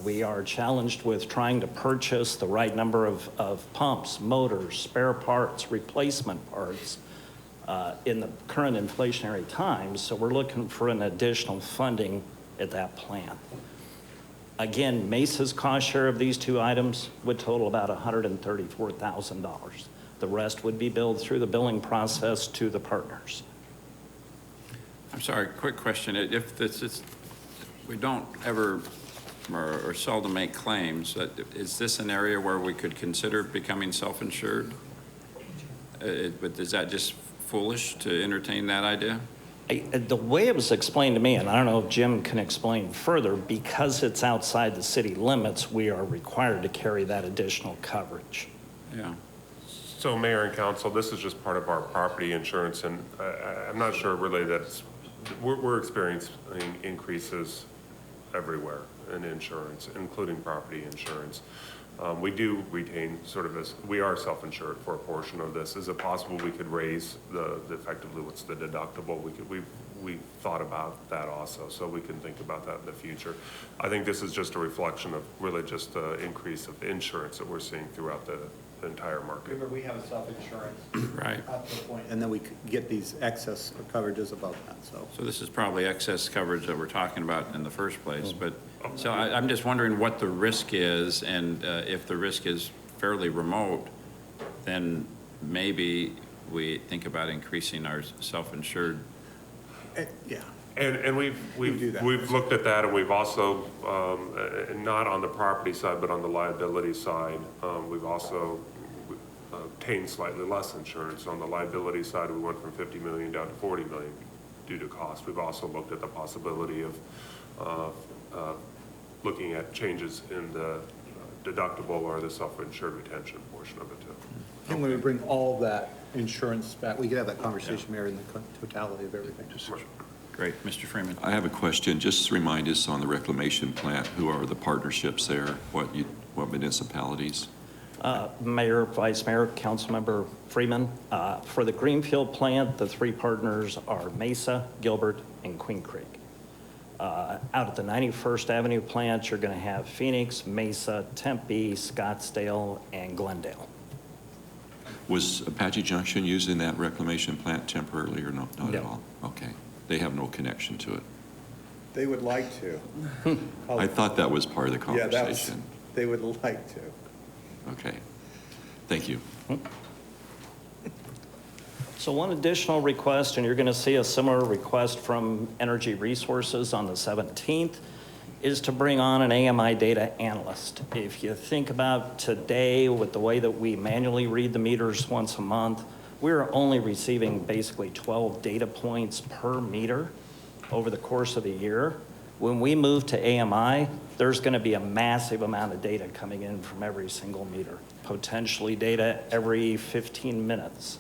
We are challenged with trying to purchase the right number of pumps, motors, spare parts, replacement parts in the current inflationary times. So we're looking for an additional funding at that plant. Again, Mesa's cost share of these two items would total about $134,000. The rest would be billed through the billing process to the partners. I'm sorry, quick question. If this is, we don't ever or seldom make claims, is this an area where we could consider becoming self-insured? But is that just foolish to entertain that idea? The way it was explained to me, and I don't know if Jim can explain further, because it's outside the city limits, we are required to carry that additional coverage. Yeah. So Mayor and Council, this is just part of our property insurance, and I'm not sure really that we're experiencing increases everywhere in insurance, including property insurance. We do retain sort of as, we are self-insured for a portion of this. Is it possible we could raise the effectively what's the deductible? We thought about that also, so we can think about that in the future. I think this is just a reflection of really just the increase of insurance that we're seeing throughout the entire market. Remember, we have a self-insurance. Right. Up to the point, and then we could get these excess coverages above that, so. So this is probably excess coverage that we're talking about in the first place, but, so I'm just wondering what the risk is, and if the risk is fairly remote, then maybe we think about increasing our self-insured. Yeah. And we've looked at that, and we've also, not on the property side, but on the liability side, we've also obtain slightly less insurance. On the liability side, we went from 50 million down to 40 million due to cost. We've also looked at the possibility of looking at changes in the deductible or the self-insured retention portion of it too. And when we bring all that insurance back, we could have that conversation, Mayor, in the totality of everything. Great, Mr. Freeman. I have a question. Just remind us on the reclamation plant, who are the partnerships there? What municipalities? Mayor, Vice Mayor, Councilmember Freeman. For the Greenfield plant, the three partners are Mesa, Gilbert, and Queen Creek. Out at the 91st Avenue plant, you're going to have Phoenix, Mesa, Tempe, Scottsdale, and Glendale. Was Apache Junction using that reclamation plant temporarily or not at No. all? Okay. They have no connection to it. They would like to. I thought that was part of the Yeah, that was, conversation. they would like to. Okay. Thank you. So one additional request, and you're going to see a similar request from Energy Resources on the 17th, is to bring on an AMI data analyst. If you think about today with the way that we manually read the meters once a month, we're only receiving basically 12 data points per meter over the course of the year. When we move to AMI, there's going to be a massive amount of data coming in from every single meter, potentially data every 15 minutes.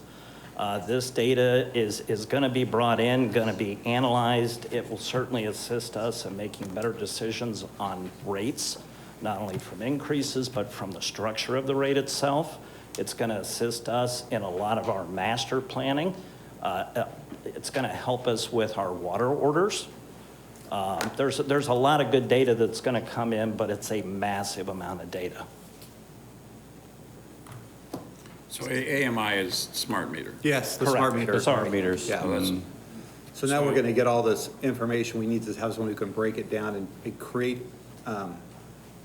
This data is going to be brought in, going to be analyzed. It will certainly assist us in making better decisions on rates, not only from increases, but from the structure of the rate itself. It's going to assist us in a lot of our master planning. It's going to help us with our water orders. There's a lot of good data that's going to come in, but it's a massive amount of data. So AMI is smart meter. Yes, the smart Correct. meter. The smart meters. Yeah. Mm. So now we're gonna get all this information. We need to have someone who can break it down and create,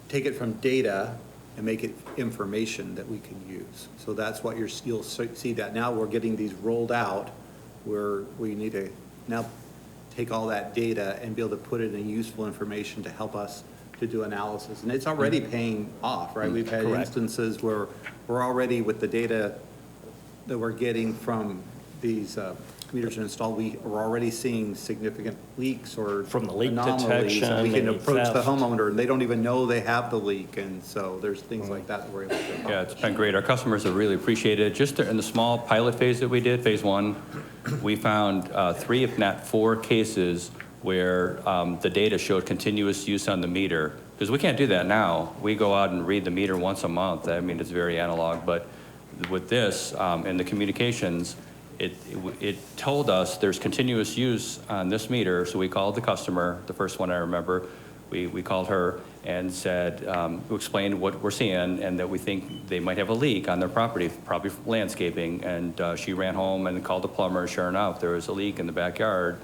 take it from data and make it information that we can use. So that's what you'll see that now we're getting these rolled out where we need to now take all that data and be able to put it in useful information to help us to do analysis. And it's already paying off, right? We've had Correct. instances where we're already with the data that we're getting from these meters installed, we are already seeing significant leaks or From the leak anomalies, and we can detection, approach the theft. homeowner and they don't even know they have the leak. And so there's things like that that we're able to accomplish. Yeah, it's been great. Our customers have really appreciated it. Just in the small pilot phase that we did, phase one, we found 3, if not 4 cases where the data showed continuous use on the meter. Because we can't do that now. We go out and read the meter once a month. I mean, it's very analog. But with this and the communications, it told us there's continuous use on this meter. So we called the customer, the first one I remember. We called her and said, we explained what we're seeing and that we think they might have a leak on their property, probably landscaping. And she ran home and called the plumber. Sure enough, there was a leak in the backyard.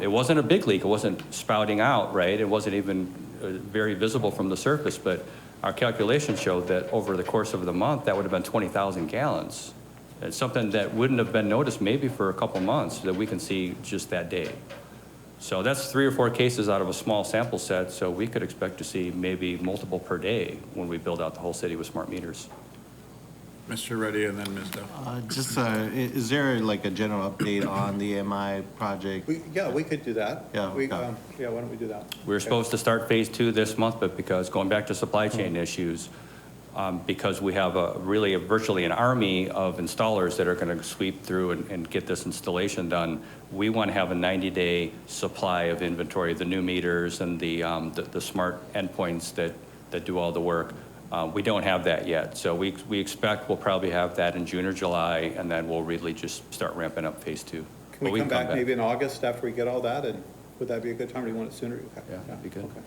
It wasn't a big leak. It wasn't spouting out, right? It wasn't even very visible from the surface, but our calculations showed that over the course of the month, that would have been 20,000 gallons. It's something that wouldn't have been noticed maybe for a couple months that we can see just that day. So that's 3 or 4 cases out of a small sample set, so we could expect to see maybe multiple per day when we build out the whole city with smart meters. Mr. Reddy and then Ms. Dow. Is there like a general update on the MI project? Yeah, we could do that. Yeah, We, okay. yeah, why don't we do that? We were supposed to start phase 2 this month, but because going back to supply chain issues, because we have virtually an army of installers that are going to sweep through and get this installation done, we want to have a 90-day supply of inventory, the new meters and the smart endpoints that do all the work. We don't have that yet, so we expect we'll probably have that in June or July, and then we'll really just start ramping up phase 2. Can we come back maybe in August after we get all that? And would that be a good time or do you want it sooner? Okay. Yeah, that'd be good. Okay.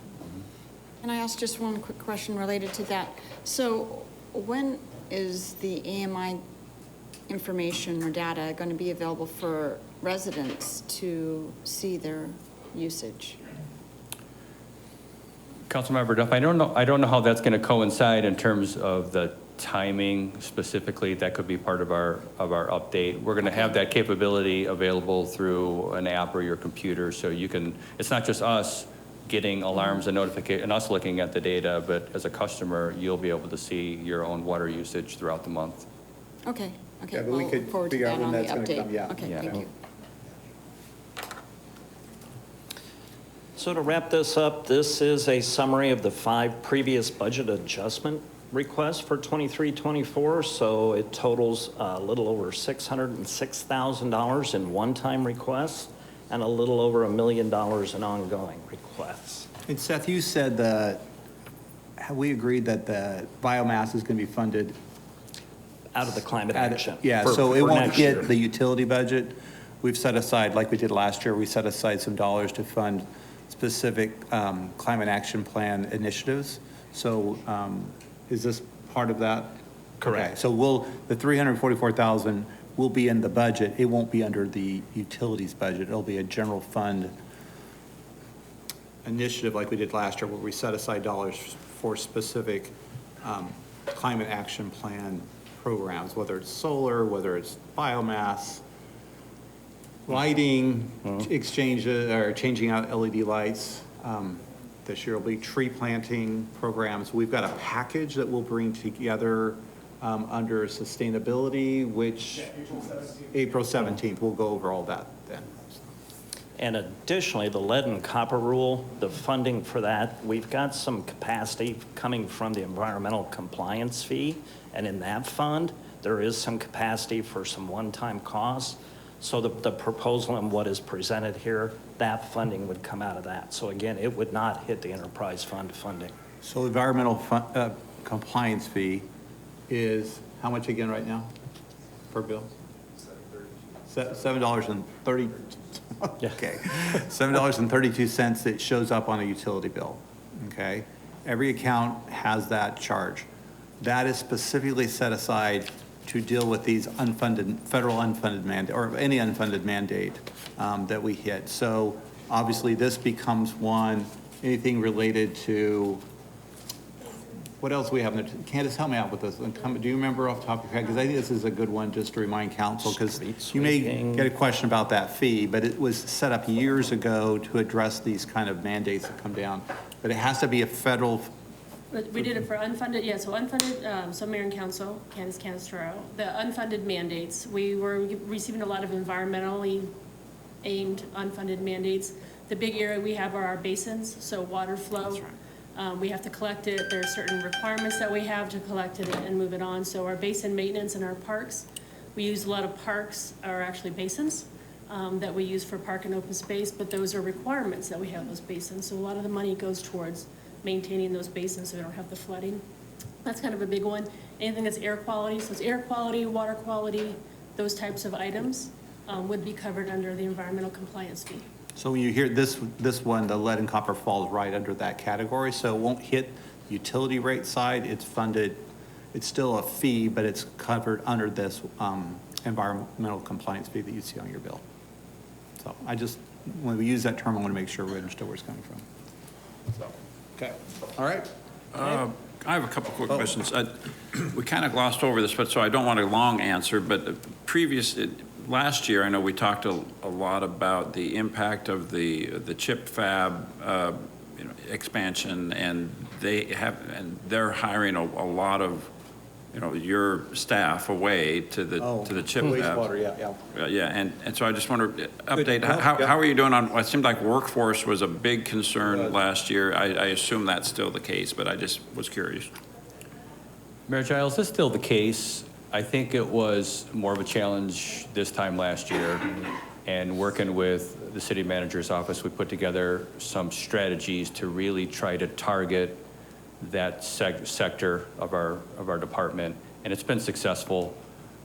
Can I ask just one quick question related to that? So when is the AMI information or data going to be available for residents to see their usage? Councilmember Duff, I don't know how that's going to coincide in terms of the timing specifically. That could be part of our update. We're going to have that capability available through an app or your computer, so you can. It's not just us getting alarms and notifications and us looking at the data, but as a customer, you'll be able to see your own water usage throughout the month. Okay, okay. Yeah, but we we'll could look forward to figure out that when on the that's gonna update. come, yeah. Okay, Yeah. thank you. So to wrap this up, this is a summary of the 5 previous budget adjustment requests for 23-24. So it totals a little over $606,000 in one-time requests and a little over $1 million in ongoing requests. And Seth, you said have we agreed that the biomass is going to be funded? Out of the climate action. Yeah, for- so it for won't next year. hit the utility budget. We've set aside, like we did last year, we set aside some dollars to fund specific climate action plan initiatives. So is this part of that? Correct. Okay, so the 344,000 will be in the budget. It won't be under the utilities budget. It'll be a general fund initiative like we did last year, where we set aside dollars for specific climate action plan programs, whether it's solar, whether it's biomass, lighting, exchanges, or changing out LED lights. This year will be tree planting programs. We've got a package that we'll bring together under sustainability, which April 17th, we'll go over all that then. And additionally, the lead and copper rule, the funding for that, we've got some capacity coming from the environmental compliance fee. And in that fund, there is some capacity for some one-time costs. So the proposal and what is presented here, that funding would come out of that. So again, it would not hit the enterprise fund funding. So environmental compliance fee is how much again right now per bill? $7.30. Okay, $7.32 that shows up on a utility bill, okay? Every account has that charge. That is specifically set aside to deal with these unfunded, federal unfunded mandate, or any unfunded mandate that we hit. So obviously this becomes one, anything related to, what else do we have? Candace, help me out with this. Do you remember off the top of your head? Because I think this is a good one just to remind council, because you may get a question about that fee, but it was set up years ago to address these kind of mandates that come down. But it has to be a federal. But we did it for unfunded, yeah, so unfunded, so Mayor and Council, Candace Canistro, the unfunded mandates, we were receiving a lot of environmentally aimed unfunded mandates. The big area we have are our basins, so water flow. That's right. We have to collect it. There are certain requirements that we have to collect it and move it on. So our basin maintenance and our parks, we use a lot of parks, are actually basins that we use for park and open space, but those are requirements that we have those basins. So a lot of the money goes towards maintaining those basins so we don't have the flooding. That's kind of a big one. Anything that's air quality, so it's air quality, water quality, those types of items would be covered under the environmental compliance fee. So when you hear this one, the lead and copper falls right under that category, so it won't hit the utility rate side. It's funded, it's still a fee, but it's covered under this environmental compliance fee that you see on your bill. So when we use that term, I want to make sure we understand where it's coming from. So, okay, all right. I have a couple quick questions. We kind of glossed over this, but so I don't want a long answer, but last year, I know we talked a lot about the impact of the chip fab expansion, and they're hiring a lot of your staff away to the chip fab. Wastewater, Yeah, and so I just wonder, update, how are you doing on, it seemed like workforce was a big concern last year. I assume that's still the case, but I just was curious. Mayor Giles, it's still the case. I think it was more of a challenge this time last year, and working with the city manager's office, we put together some strategies to really try to target that sector of our department, and it's been successful.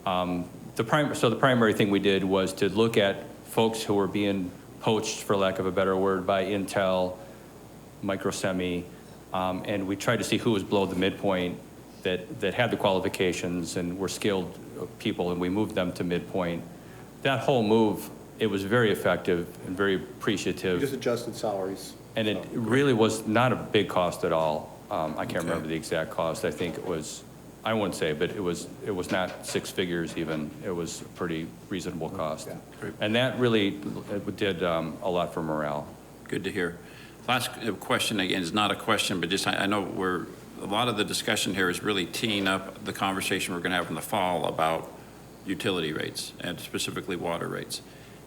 The primary thing we did was to look at folks who were being poached, for lack of a better word, by Intel, Microsemi, and we tried to see who was below the midpoint that had the qualifications and were skilled people, and we moved them to midpoint. That whole move, it was very effective and very appreciative. Just adjusted salaries. And it really was not a big cost at all. I can't remember the exact cost. I think it was, I wouldn't say, but it was not 6 figures even. It was a pretty reasonable cost. Yeah. And that really did a lot for morale. Good to hear. Last question, again, is not a question, but just I know we're a lot of the discussion here is really teeing up the conversation we're going to have in the fall about utility rates and specifically water rates.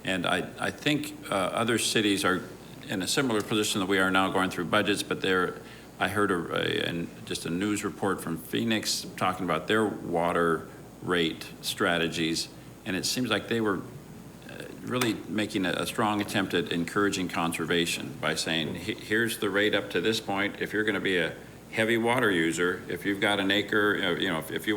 And I think other cities are in a similar position that we are now, going through budgets, but I heard just a news report from Phoenix talking about their water rate strategies, and it seems like they were really making a strong attempt at encouraging conservation by saying, here's the rate up to this point. If you're going to be a heavy water user, if you've got an acre, if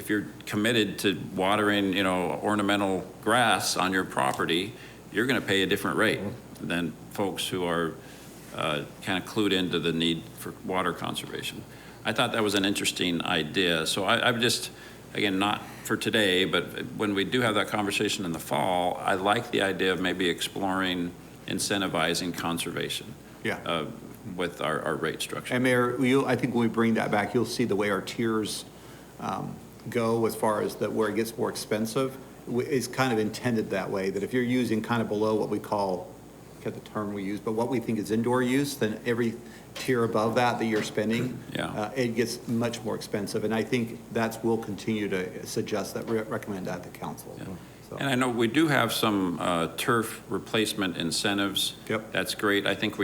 you're committed to watering, ornamental grass on your property, you're going to pay a different rate than folks who are kind of clued into the need for water conservation. I thought that was an interesting idea. So I'm just, again, not for today, but when we do have that conversation in the fall, I like the idea of maybe exploring incentivizing conservation. Yeah. With our rate structure. And Mayor, I think when we bring that back, you'll see the way our tiers go as far as where it gets more expensive. It's kind of intended that way, that if you're using kind of below what we call, I forget the term we use, but what we think is indoor use, then every tier above that you're spending, it gets much more expensive. And I think we'll continue to suggest that, recommend that to council. Yeah. So. And I know we do have some turf replacement incentives. Yep. That's great. I think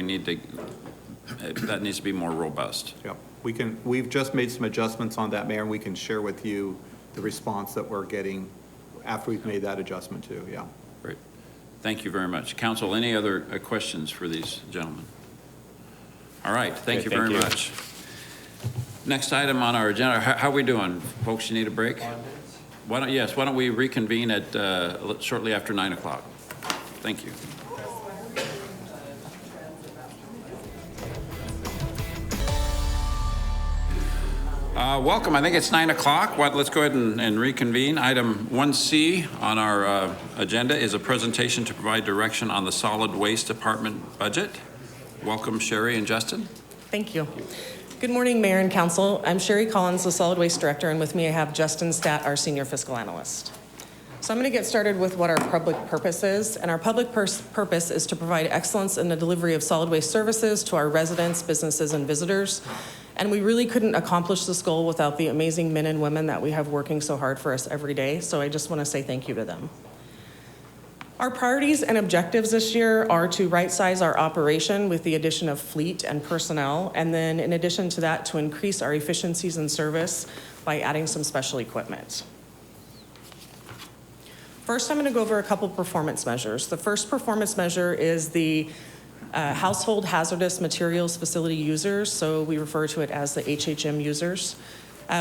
that needs to be more robust. Yep. We've just made some adjustments on that, Mayor, and we can share with you the response that we're getting after we've made that adjustment too, yeah. Great. Thank you very much. Council, any other questions for these gentlemen? All right, thank you very much. Next item on our agenda, how are we doing? Folks, you need a break? Why don't we reconvene at shortly after 9 o'clock? Thank you. Welcome. I think it's 9 o'clock. Let's go ahead and reconvene. Item 1C on our agenda is a presentation to provide direction on the solid waste department budget. Welcome, Sherry and Justin. Thank you. Good morning, Mayor and Council. I'm Sherry Collins, the Solid Waste Director, and with me I have Justin Statt, our Senior Fiscal Analyst. So I'm going to get started with what our public purpose is. And our public purpose is to provide excellence in the delivery of solid waste services to our residents, businesses, and visitors. And we really couldn't accomplish this goal without the amazing men and women that we have working so hard for us every day. So I just want to say thank you to them. Our priorities and objectives this year are to right-size our operation with the addition of fleet and personnel, and then in addition to that, to increase our efficiencies in service by adding some special equipment. First, I'm going to go over a couple performance measures. The first performance measure is the household hazardous materials facility users, so we refer to it as the HHM users.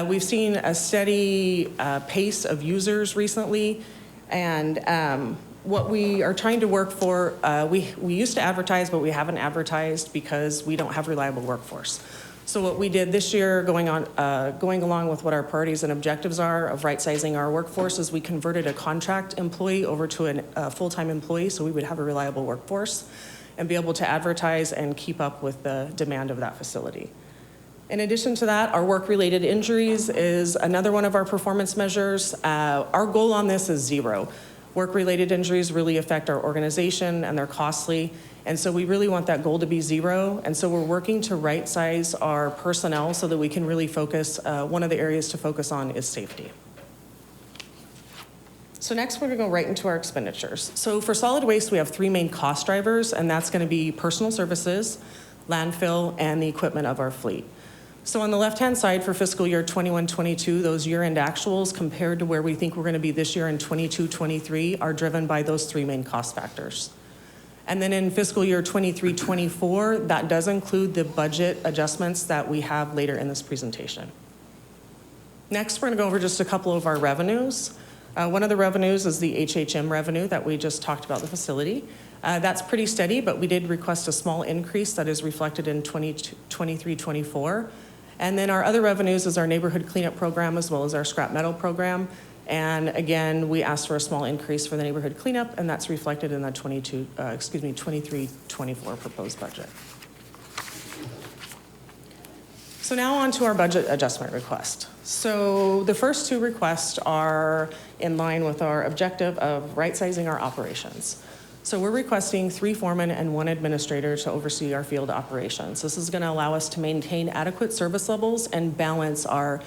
We've seen a steady pace of users recently, and what we are trying to work for, we used to advertise, but we haven't advertised because we don't have reliable workforce. So what we did this year, going along with what our priorities and objectives are of right-sizing our workforce, is we converted a contract employee over to a full-time employee, so we would have a reliable workforce and be able to advertise and keep up with the demand of that facility. In addition to that, our work-related injuries is another one of our performance measures. Our goal on this is 0. Work-related injuries really affect our organization and they're costly. And so we really want that goal to be 0. And so we're working to right-size our personnel so that we can really focus, one of the areas to focus on is safety. So next we're gonna go right into our expenditures. So for solid waste, we have 3 main cost drivers, and that's gonna be personal services, landfill, and the equipment of our fleet. So on the left-hand side for fiscal year 21-22, those year-end actuals compared to where we think we're gonna be this year in 22-23 are driven by those 3 main cost factors. And then in fiscal year 23-24, that does include the budget adjustments that we have later in this presentation. Next, we're gonna go over just a couple of our revenues. One of the revenues is the HHM revenue that we just talked about the facility. That's pretty steady, but we did request a small increase that is reflected in 23-24. And then our other revenues is our neighborhood cleanup program as well as our scrap metal program. And again, we asked for a small increase for the neighborhood cleanup, and that's reflected in the 23-24 proposed budget. So now on to our budget adjustment request. So the first 2 requests are in line with our objective of right-sizing our operations. So we're requesting 3 foremen and 1 administrator to oversee our field operations. This is going to allow us to maintain adequate service levels and balance our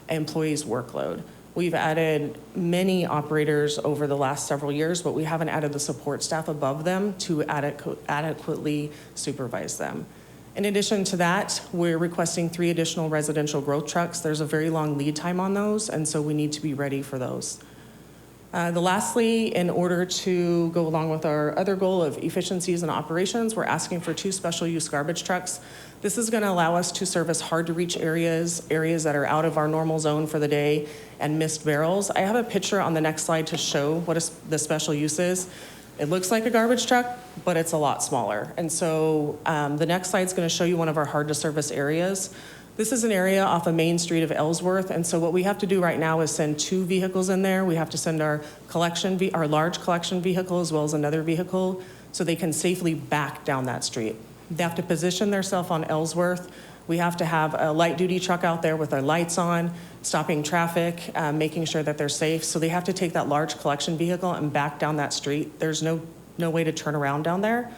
employees' workload. We've added many operators over the last several years, but we haven't added the support staff above them to adequately supervise them. In addition to that, we're requesting 3 additional residential growth trucks. There's a very long lead time on those, and so we need to be ready for those. Lastly, in order to go along with our other goal of efficiencies and operations, we're asking for 2 special use garbage trucks. This is going to allow us to service hard to reach areas that are out of our normal zone for the day, and missed barrels. I have a picture on the next slide to show what the special use is. It looks like a garbage truck, but it's a lot smaller. And so the next slide is going to show you one of our hard to service areas. This is an area off of Main Street of Ellsworth, and so what we have to do right now is send 2 vehicles in there. We have to send our large collection vehicle as well as another vehicle so they can safely back down that street. They have to position themselves on Ellsworth. We have to have a light-duty truck out there with our lights on, stopping traffic, making sure that they're safe. So they have to take that large collection vehicle and back down that street. There's no way to turn around down there.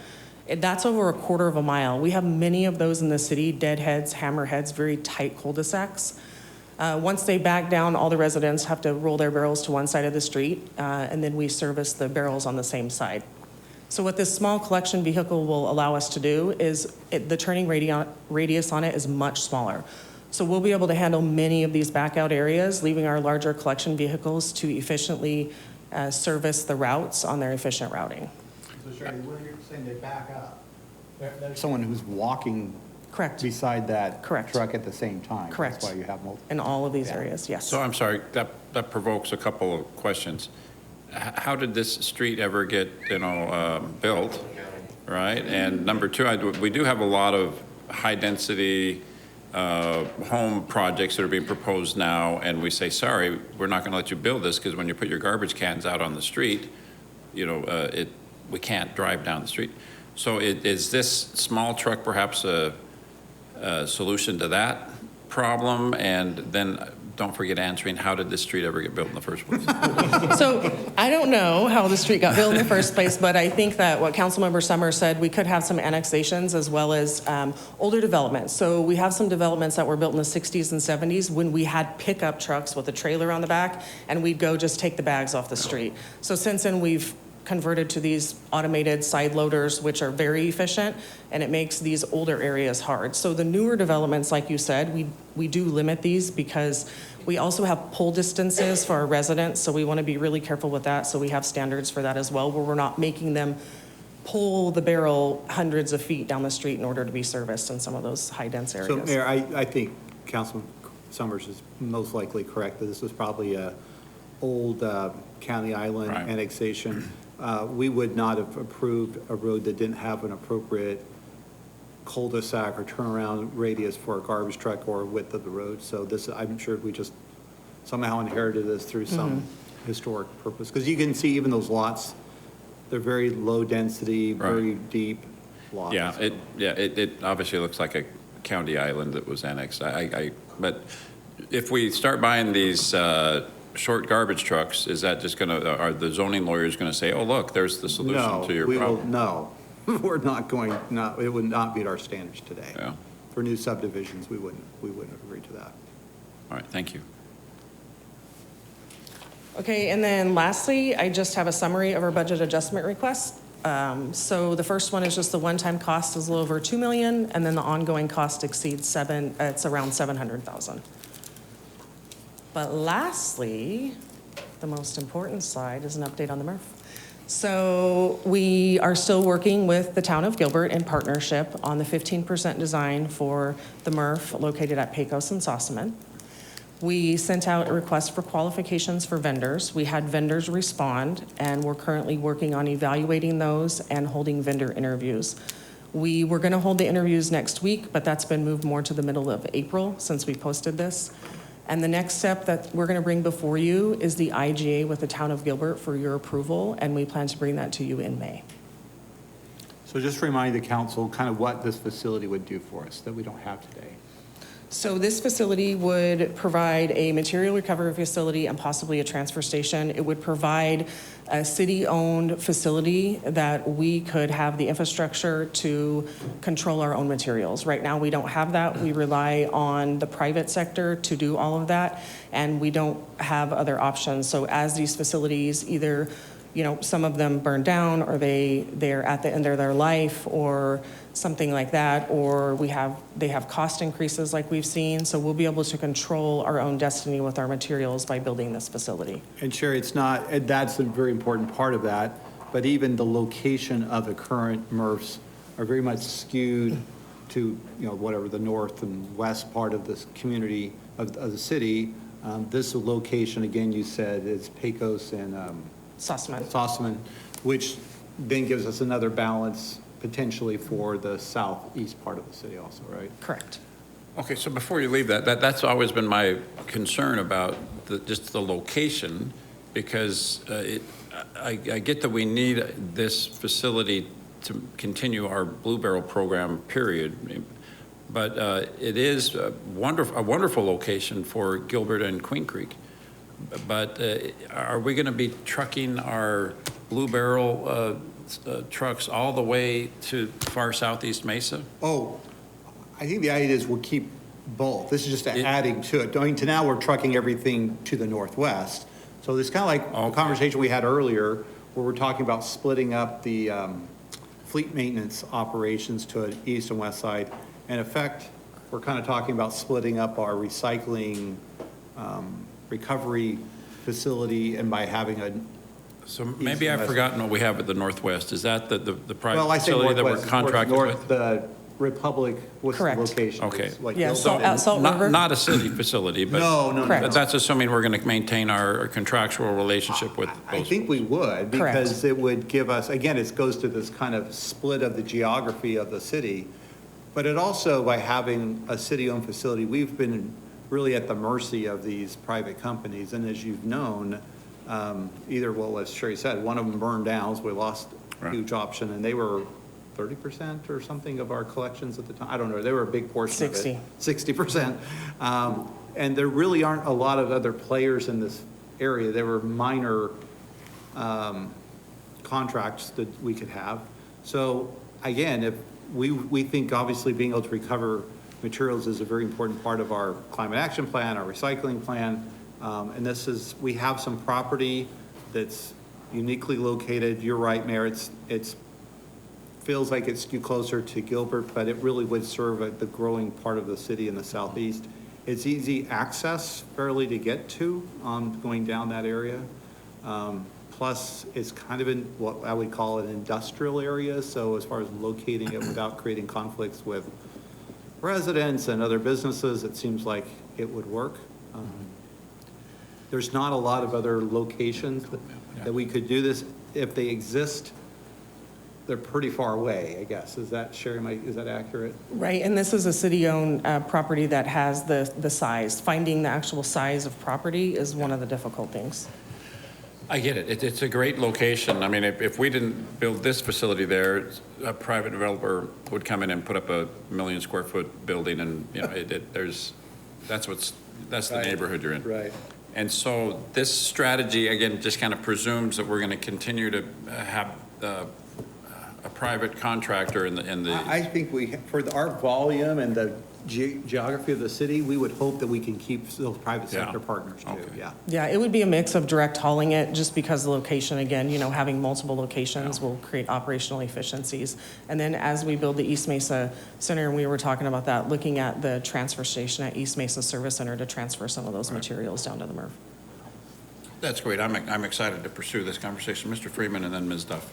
That's over a 1/4 mile. We have many of those in the city, deadheads, hammerheads, very tight cul-de-sacs. Once they back down, all the residents have to roll their barrels to one side of the street, and then we service the barrels on the same side. So what this small collection vehicle will allow us to do is the turning radius on it is much smaller. So we'll be able to handle many of these back out areas, leaving our larger collection vehicles to efficiently service the routes on their efficient routing. So Sherry, when you're saying they back up, there's someone who's walking Correct. beside that Correct. truck at the same time. Correct. That's why you have multiple. In all of these areas, yes. So I'm sorry, that provokes a couple of questions. How did this street ever get, built, right? And number 2, we do have a lot of high-density home projects that are being proposed now, and we say, sorry, we're not going to let you build this because when you put your garbage cans out on the street, we can't drive down the street. So is this small truck perhaps a solution to that problem? And then don't forget answering, how did this street ever get built in the first place? So I don't know how the street got built in the first place, but I think that what Councilmember Summers said, we could have some annexations as well as older developments. So we have some developments that were built in the 60s and 70s when we had pickup trucks with a trailer on the back, and we'd go just take the bags off the street. So since then, we've converted to these automated side loaders, which are very efficient, and it makes these older areas hard. So the newer developments, like you said, we do limit these because we also have pull distances for our residents, so we want to be really careful with that. So we have standards for that as well, where we're not making them pull the barrel hundreds of feet down the street in order to be serviced in some of those high-dense areas. So Mayor, I think Councilman Summers is most likely correct that this was probably a old County Island Right. annexation. We would not have approved a road that didn't have an appropriate cul-de-sac or turnaround radius for a garbage truck or width of the road. So this, I'm sure we just somehow inherited this through some historic purpose. Because you can see even those lots, they're very low density, very deep lots. Yeah, it obviously looks like a county island that was annexed. But if we start buying these short garbage trucks, is that just are the zoning lawyers going to say, oh, look, there's the solution to your problem? No, we're not going, it would not meet our standards today. Yeah. For new subdivisions, we wouldn't agree to that. All right, thank you. Okay, and then lastly, I just have a summary of our budget adjustment requests. So the first one is just the one-time cost is a little over $2 million, and then the ongoing cost exceeds it's around $700,000. But lastly, the most important slide is an update on the MRF. So we are still working with the town of Gilbert in partnership on the 15% design for the MRF located at Pecos and Sossaman. We sent out a request for qualifications for vendors. We had vendors respond, and we're currently working on evaluating those and holding vendor interviews. We were going to hold the interviews next week, but that's been moved more to the middle of April since we posted this. And the next step that we're going to bring before you is the IGA with the town of Gilbert for your approval, and we plan to bring that to you in May. So just remind the council kind of what this facility would do for us that we don't have today. So this facility would provide a material recovery facility and possibly a transfer station. It would provide a city-owned facility that we could have the infrastructure to control our own materials. Right now, we don't have that. We rely on the private sector to do all of that, and we don't have other options. So as these facilities either, some of them burn down, or they're at the end of their life, or something like that, or they have cost increases like we've seen. So we'll be able to control our own destiny with our materials by building this facility. And Sherry, that's a very important part of that, but even the location of the current MRFs are very much skewed to, whatever the north and west part of this community of the city. This location, again, you said, is Pecos and Sossaman, which then gives us another balance potentially for the southeast part of the city also, right? Correct. Okay, so before you leave that's always been my concern about just the location, because I get that we need this facility to continue our Blue Barrel program, period. But it is a wonderful location for Gilbert and Queen Creek. But are we going to be trucking our Blue Barrel trucks all the way to far southeast Mesa? Oh, I think the idea is we'll keep both. This is just adding to it. Going to now, we're trucking everything to the northwest. So it's kind of like the conversation we had earlier, where we're talking about splitting up the fleet maintenance operations to an east and west side. In effect, we're kind of talking about splitting up our recycling recovery facility, and by having a So maybe I've forgotten what we have at the Northwest. Is that the private Well, I say facility that we're northwest, contracted north, with? the Republic, what's the Correct. location? Okay. It's like Yeah, Gilbert so and- at Salt River. Not a city facility, but No. Correct. that's assuming we're going to maintain our contractual relationship with I those. think we would, Correct. because it would give us, again, it goes to this kind of split of the geography of the city. But it also, by having a city-owned facility, we've been really at the mercy of these private companies. And as you've known, as Sherry said, one of them burned down, so we lost a huge option, and they were 30% or something of our collections at the time. I don't know, they were a big portion of it. 60%. And there really aren't a lot of other players in this area. There were minor contracts that we could have. So again, if we think obviously being able to recover materials is a very important part of our climate action plan, our recycling plan. And we have some property that's uniquely located. You're right, Mayor, it's feels like it's skewed closer to Gilbert, but it really would serve the growing part of the city in the southeast. It's easy access fairly to get to going down that area. Plus, it's kind of in what I would call an industrial area. So as far as locating it without creating conflicts with residents and other businesses, it seems like it would work. There's not a lot of other locations that we could do this. If they exist, they're pretty far away, I guess. Is that, Sherry, is that accurate? Right, and this is a city-owned property that has the size. Finding the actual size of property is one of the difficult things. I get it. It's a great location. I mean, if we didn't build this facility there, a private developer would come in and put up a 1 million square foot building, and that's the neighborhood you're in. Right. And so this strategy, again, just kind of presumes that we're going to continue to have a private contractor in the. I think for our volume and the geography of the city, we would hope that we can keep those private sector partners too, yeah. Yeah, it would be a mix of direct hauling it, just because the location, again, having multiple locations will create operational efficiencies. And then as we build the East Mesa Center, and we were talking about that, looking at the transfer station at East Mesa Service Center to transfer some of those materials down to the MRF. That's great. I'm excited to pursue this conversation. Mr. Freeman and then Ms. Duff.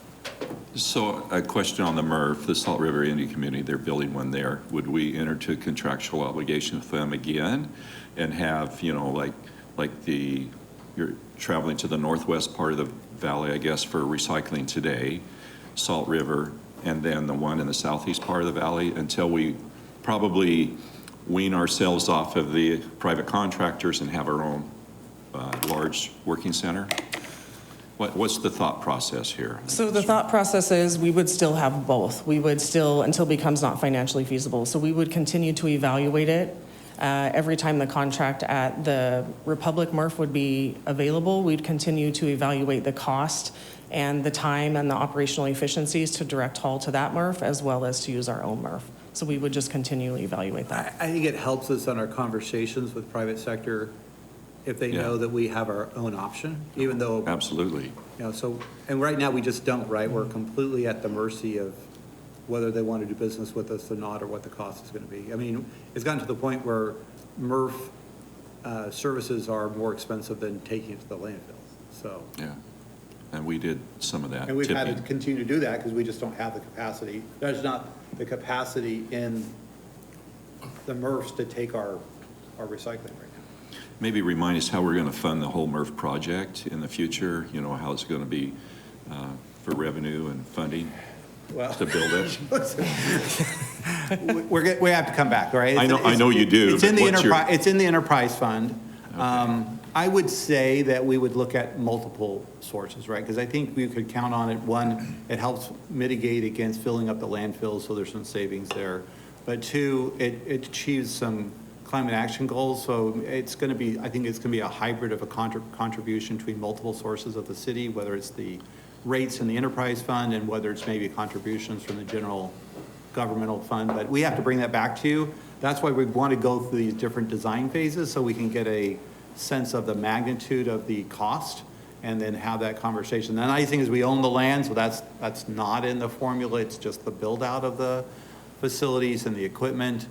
So a question on the MRF, the Salt River Indian Community, they're building one there. Would we enter into a contractual obligation with them again and have, you're traveling to the northwest part of the valley, I guess, for recycling today, Salt River, and then the one in the southeast part of the valley until we probably wean ourselves off of the private contractors and have our own large working center? What's the thought process here? So the thought process is we would still have both. We would still, until it becomes not financially feasible. So we would continue to evaluate it. Every time the contract at the Republic MRF would be available, we'd continue to evaluate the cost and the time and the operational efficiencies to direct haul to that MRF as well as to use our own MRF. So we would just continually evaluate that. I think it helps us on our conversations with private sector if they know that we have our own option, even though, Absolutely. you know, so, and right now we just don't, right? We're completely at the mercy of whether they want to do business with us or not, or what the cost is going to be. I mean, it's gotten to the point where MRF services are more expensive than taking it to the landfill, so. Yeah. And we did some of that And we've had to tipping. continue to do that because we just don't have the capacity. There's not the capacity in the MRFs to take our recycling right now. Maybe remind us how we're going to fund the whole MRF project in the future, you know, how it's going to be for revenue and funding Well, to build it. we have to come back, right? I know you do, It's in but the what's your- enterprise, it's in the enterprise fund. I would say that we would look at multiple sources, right? Because I think we could count on it. One, it helps mitigate against filling up the landfills, so there's some savings there. But two, it achieves some climate action goals, so it's going to be, I think it's going to be a hybrid of a contribution between multiple sources of the city, whether it's the rates in the enterprise fund and whether it's maybe contributions from the general governmental fund. But we have to bring that back to you. That's why we want to go through these different design phases so we can get a sense of the magnitude of the cost and then have that conversation. The nice thing is we own the land, so that's not in the formula. It's just the build out of the facilities and the equipment.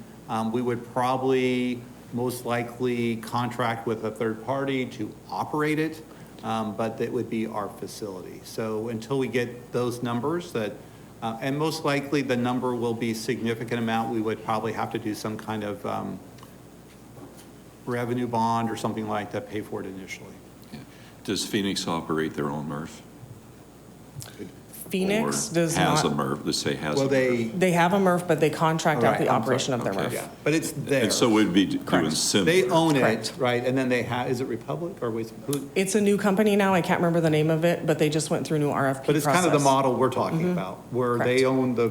We would probably most likely contract with a third party to operate it, but it would be our facility. So until we get those numbers that, and most likely the number will be significant amount, we would probably have to do some kind of revenue bond or something like that, pay for it initially. Does Phoenix operate their own MRF? Phoenix Or does has not. a MRF, let's say has a Well, MRF. They have a MRF, but they contract out Right, the I'm operation of their Okay. MRF. Yeah, but it's there. And so we'd be doing similar. They own it, Correct. right, and then they have, is it Republic or who? It's a new company now. I can't remember the name of it, but they just went through a new RFP But it's kind of the process. model we're talking about, where they Correct. own the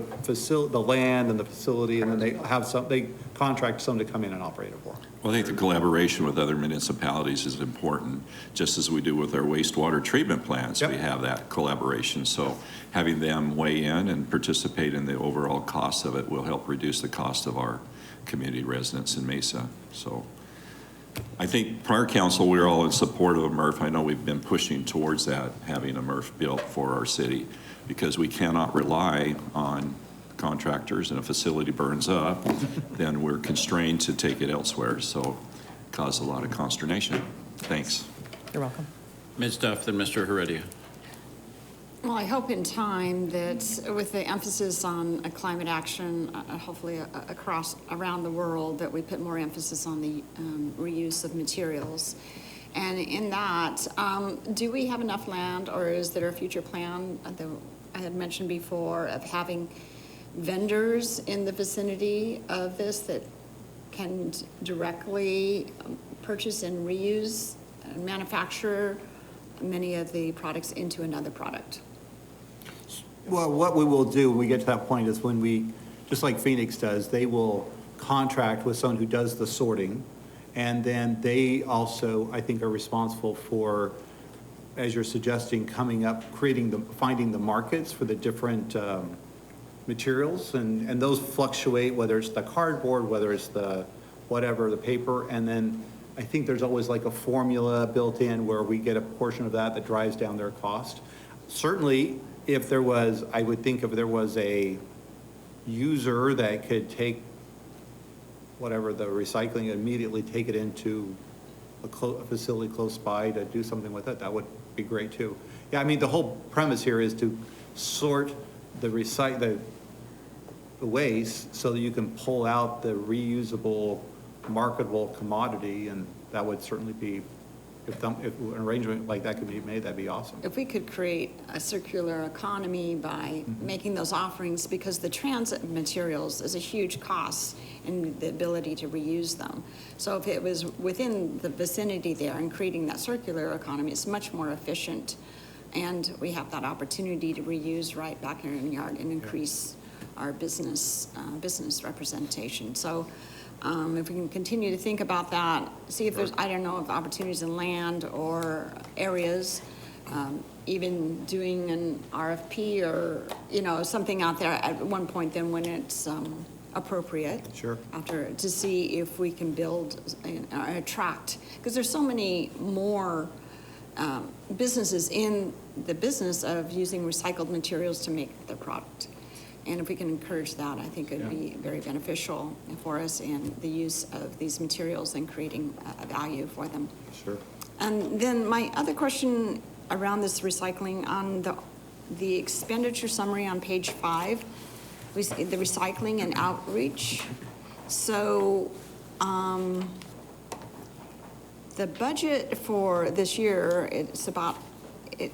the land and the facility, and then they have they contract someone to come in and operate it for them. Well, I think the collaboration with other municipalities is important, just as we do with our wastewater treatment plants. Yep. We have that collaboration, so having them weigh in and participate in the overall cost of it will help reduce the cost of our community residents in Mesa. So I think prior council, we were all in support of a MRF. I know we've been pushing towards that, having a MRF built for our city, because we cannot rely on contractors, and a facility burns up, then we're constrained to take it elsewhere, so cause a lot of consternation. Thanks. You're welcome. Ms. Duff, then Mr. Heredia. Well, I hope in time that with the emphasis on climate action, hopefully around the world, that we put more emphasis on the reuse of materials. And in that, do we have enough land, or is there a future plan that I had mentioned before of having vendors in the vicinity of this that can directly purchase and reuse and manufacture many of the products into another product? Well, what we will do when we get to that point is when we, just like Phoenix does, they will contract with someone who does the sorting, and then they also, I think, are responsible for, as you're suggesting, coming up, finding the markets for the different materials, and those fluctuate, whether it's the cardboard, whether it's the whatever, the paper, and then I think there's always like a formula built in where we get a portion of that drives down their cost. Certainly, if there was, I would think if there was a user that could take whatever the recycling, immediately take it into a facility close by to do something with it, that would be great too. Yeah, I mean, the whole premise here is to sort the waste so that you can pull out the reusable, marketable commodity, and that would certainly be, if an arrangement like that could be made, that'd be awesome. If we could create a circular economy by making those offerings, because the transit materials is a huge cost in the ability to reuse them. So if it was within the vicinity there and creating that circular economy, it's much more efficient. And we have that opportunity to reuse right back in our yard and increase our business representation. So if we can continue to think about that, see if there's, I don't know, if opportunities in land or areas, even doing an RFP or, you know, something out there at one point then when it's appropriate. Sure. After, to see if we can build and attract, because there's so many more businesses in the business of using recycled materials to make their product. And if we can encourage that, I think it'd be very beneficial for us in the use of these materials and creating a value for them. Sure. And then my other question around this recycling, on the expenditure summary on page 5, we see the recycling and outreach. So the budget for this year, it's about,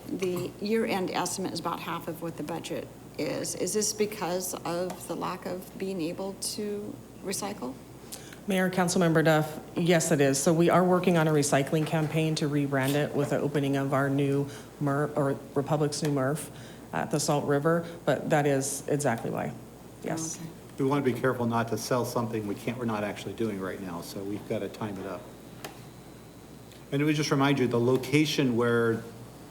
the year-end estimate is about half of what the budget is. Is this because of the lack of being able to recycle? Mayor, Councilmember Duff, yes, it is. So we are working on a recycling campaign to rebrand it with the opening of our new MRF, or Republic's new MRF at the Salt River, but that is exactly why, yes. Okay. We want to be careful not to sell something we're not actually doing right now, so we've got to time it up. And it would just remind you, the location where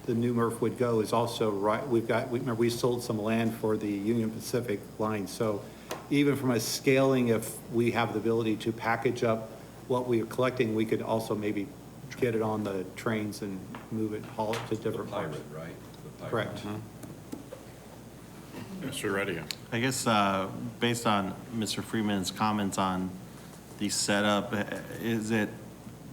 the new MRF would go is also right, remember we sold some land for the Union Pacific line, so even from a scaling, if we have the ability to package up what we are collecting, we could also maybe get it on the trains and move it, haul it to different parts. Right? The pirate. Correct. Mr. Reddy. I guess, based on Mr. Freeman's comments on the setup, is it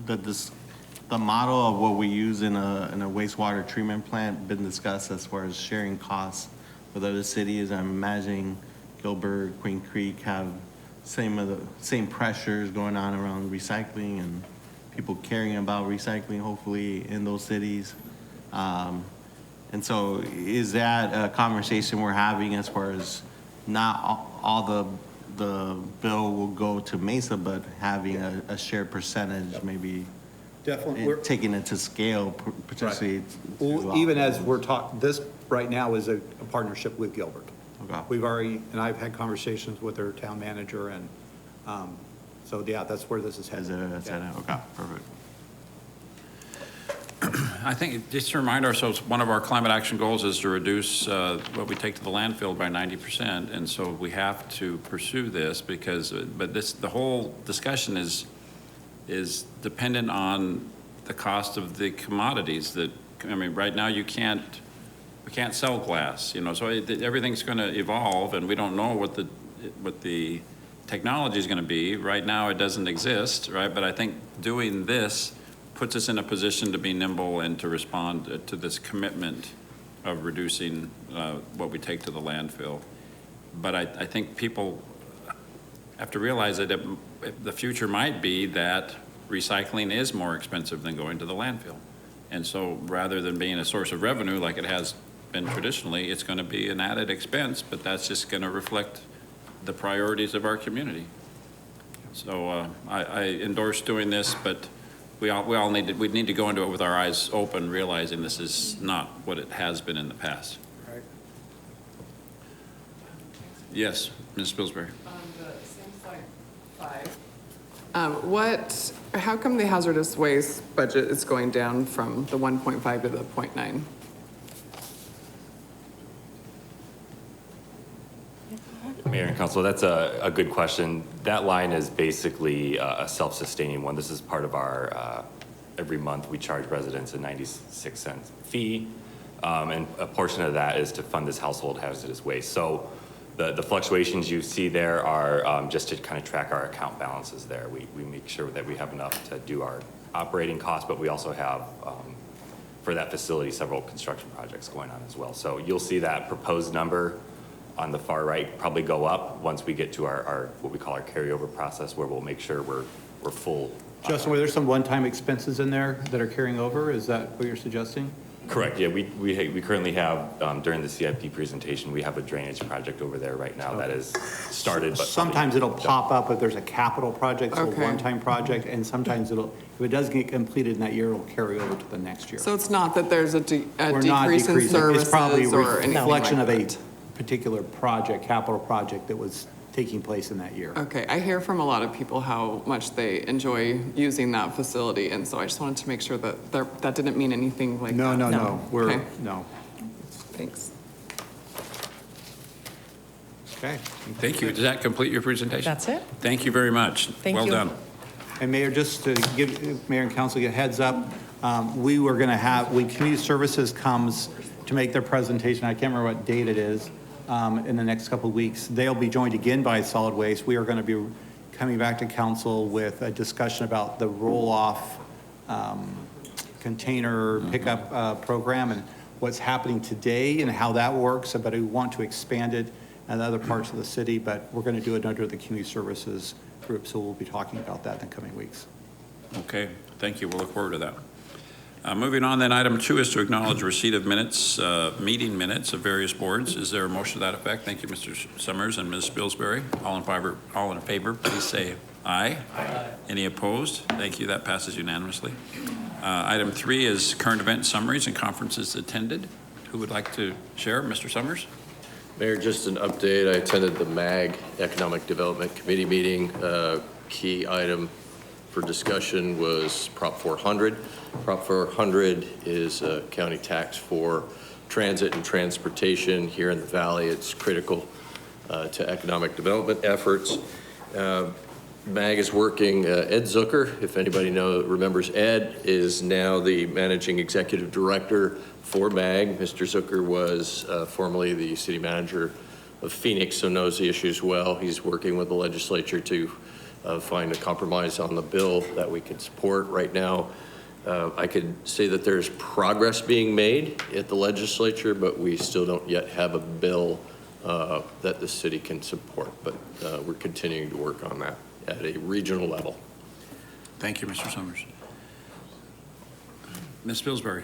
the model of what we use in a wastewater treatment plant been discussed as far as sharing costs with other cities? I'm imagining Gilbert, Queen Creek have same pressures going on around recycling and people caring about recycling, hopefully, in those cities. And so is that a conversation we're having as far as not all the bill will go to Mesa, but having a shared percentage, maybe Definitely. taking it to scale potentially? Well, even as we're talking, this right now is a partnership with Gilbert. Okay. We've already, and I've had conversations with their town manager, and so, yeah, that's where this is headed. Okay, perfect. I think, just to remind ourselves, one of our climate action goals is to reduce what we take to the landfill by 90%. And so we have to pursue this because, the whole discussion is dependent on the cost of the commodities that, I mean, right now we can't sell glass, you know, so everything's going to evolve and we don't know what the technology is going to be. Right now it doesn't exist, right? But I think doing this puts us in a position to be nimble and to respond to this commitment of reducing what we take to the landfill. But I think people have to realize that the future might be that recycling is more expensive than going to the landfill. And so rather than being a source of revenue like it has been traditionally, it's going to be an added expense, but that's just going to reflect the priorities of our community. So I endorse doing this, but we need to go into it with our eyes open, realizing this is not what it has been in the past. Right. Yes, Ms. Pillsbury. On the same slide 5, how come the hazardous waste budget is going down from the 1.5 to the 0.9? Mayor and Council, that's a good question. That line is basically a self-sustaining one. This is part of our, every month we charge residents a 96-cent fee, and a portion of that is to fund this household hazardous waste. So the fluctuations you see there are just to kind of track our account balances there. We make sure that we have enough to do our operating costs, but we also have, for that facility, several construction projects going on as well. So you'll see that proposed number on the far right probably go up once we get to our what we call our carryover process, where we'll make sure we're full. Justin, were there some one-time expenses in there that are carrying over? Is that what you're suggesting? Correct, yeah, we currently have, during the CIP presentation, we have a drainage project over there right now that is started, but. Sometimes it'll pop up if there's a capital project, so a Okay. one-time project, and sometimes if it does get completed in that year, it'll carry over to the next year. So it's not that there's a We're not decrease in decreasing. services It's probably a or anything reflection like of a that? particular project, capital project that was taking place in that year. Okay, I hear from a lot of people how much they enjoy using that facility, and so I just wanted to make sure that that didn't mean anything like No, that. no, no, we're, Okay. no. Thanks. Okay. Thank you. Does that complete your presentation? That's it. Thank you very much. Thank Well you. done. And Mayor, just to give Mayor and Council a heads up, we were going to have, when Community Services comes to make their presentation, I can't remember what date it is, in the next couple of weeks, they'll be joined again by Solid Waste. We are going to be coming back to Council with a discussion about the roll-off container pickup program and what's happening today and how that works, but we want to expand it in other parts of the city, but we're going to do it under the Community Services group, so we'll be talking about that in the coming weeks. Okay, thank you. We'll look forward to that. Moving on, then, item 2 is to acknowledge receipt of minutes, meeting minutes of various boards. Is there a motion to that effect? Thank you, Mr. Summers and Ms. Spilsbury. All in favor, please say aye. Aye. Any opposed? Thank you. That passes unanimously. Item 3 is current event summaries and conferences attended. Who would like to share? Mr. Summers? Mayor, just an update. I attended the MAG Economic Development Committee meeting. Key item for discussion was Prop 400. Prop 400 is a county tax for transit and transportation here in the valley. It's critical to economic development efforts. MAG is working, Ed Zucker, if anybody remembers Ed, is now the managing executive director for MAG. Mr. Zucker was formerly the city manager of Phoenix, so knows the issues well. He's working with the legislature to find a compromise on the bill that we can support right now. I could say that there's progress being made at the legislature, but we still don't yet have a bill that the city can support, but we're continuing to work on that at a regional level. Thank you, Mr. Summers. Ms. Spilsbury?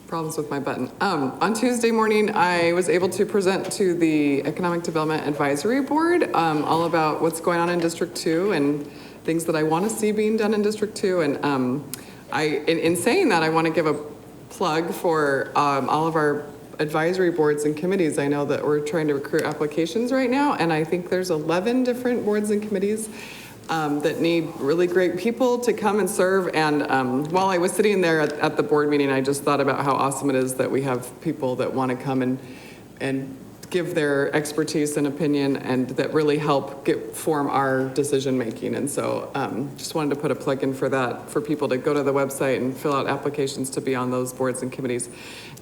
Problems with my button. On Tuesday morning, I was able to present to the Economic Development Advisory Board all about what's going on in District 2 and things that I want to see being done in District 2. And in saying that, I want to give a plug for all of our advisory boards and committees. I know that we're trying to recruit applications right now, and I think there's 11 different boards and committees that need really great people to come and serve. And while I was sitting there at the board meeting, I just thought about how awesome it is that we have people that want to come and give their expertise and opinion and that really help form our decision making. And so just wanted to put a plug in for that, for people to go to the website and fill out applications to be on those boards and committees.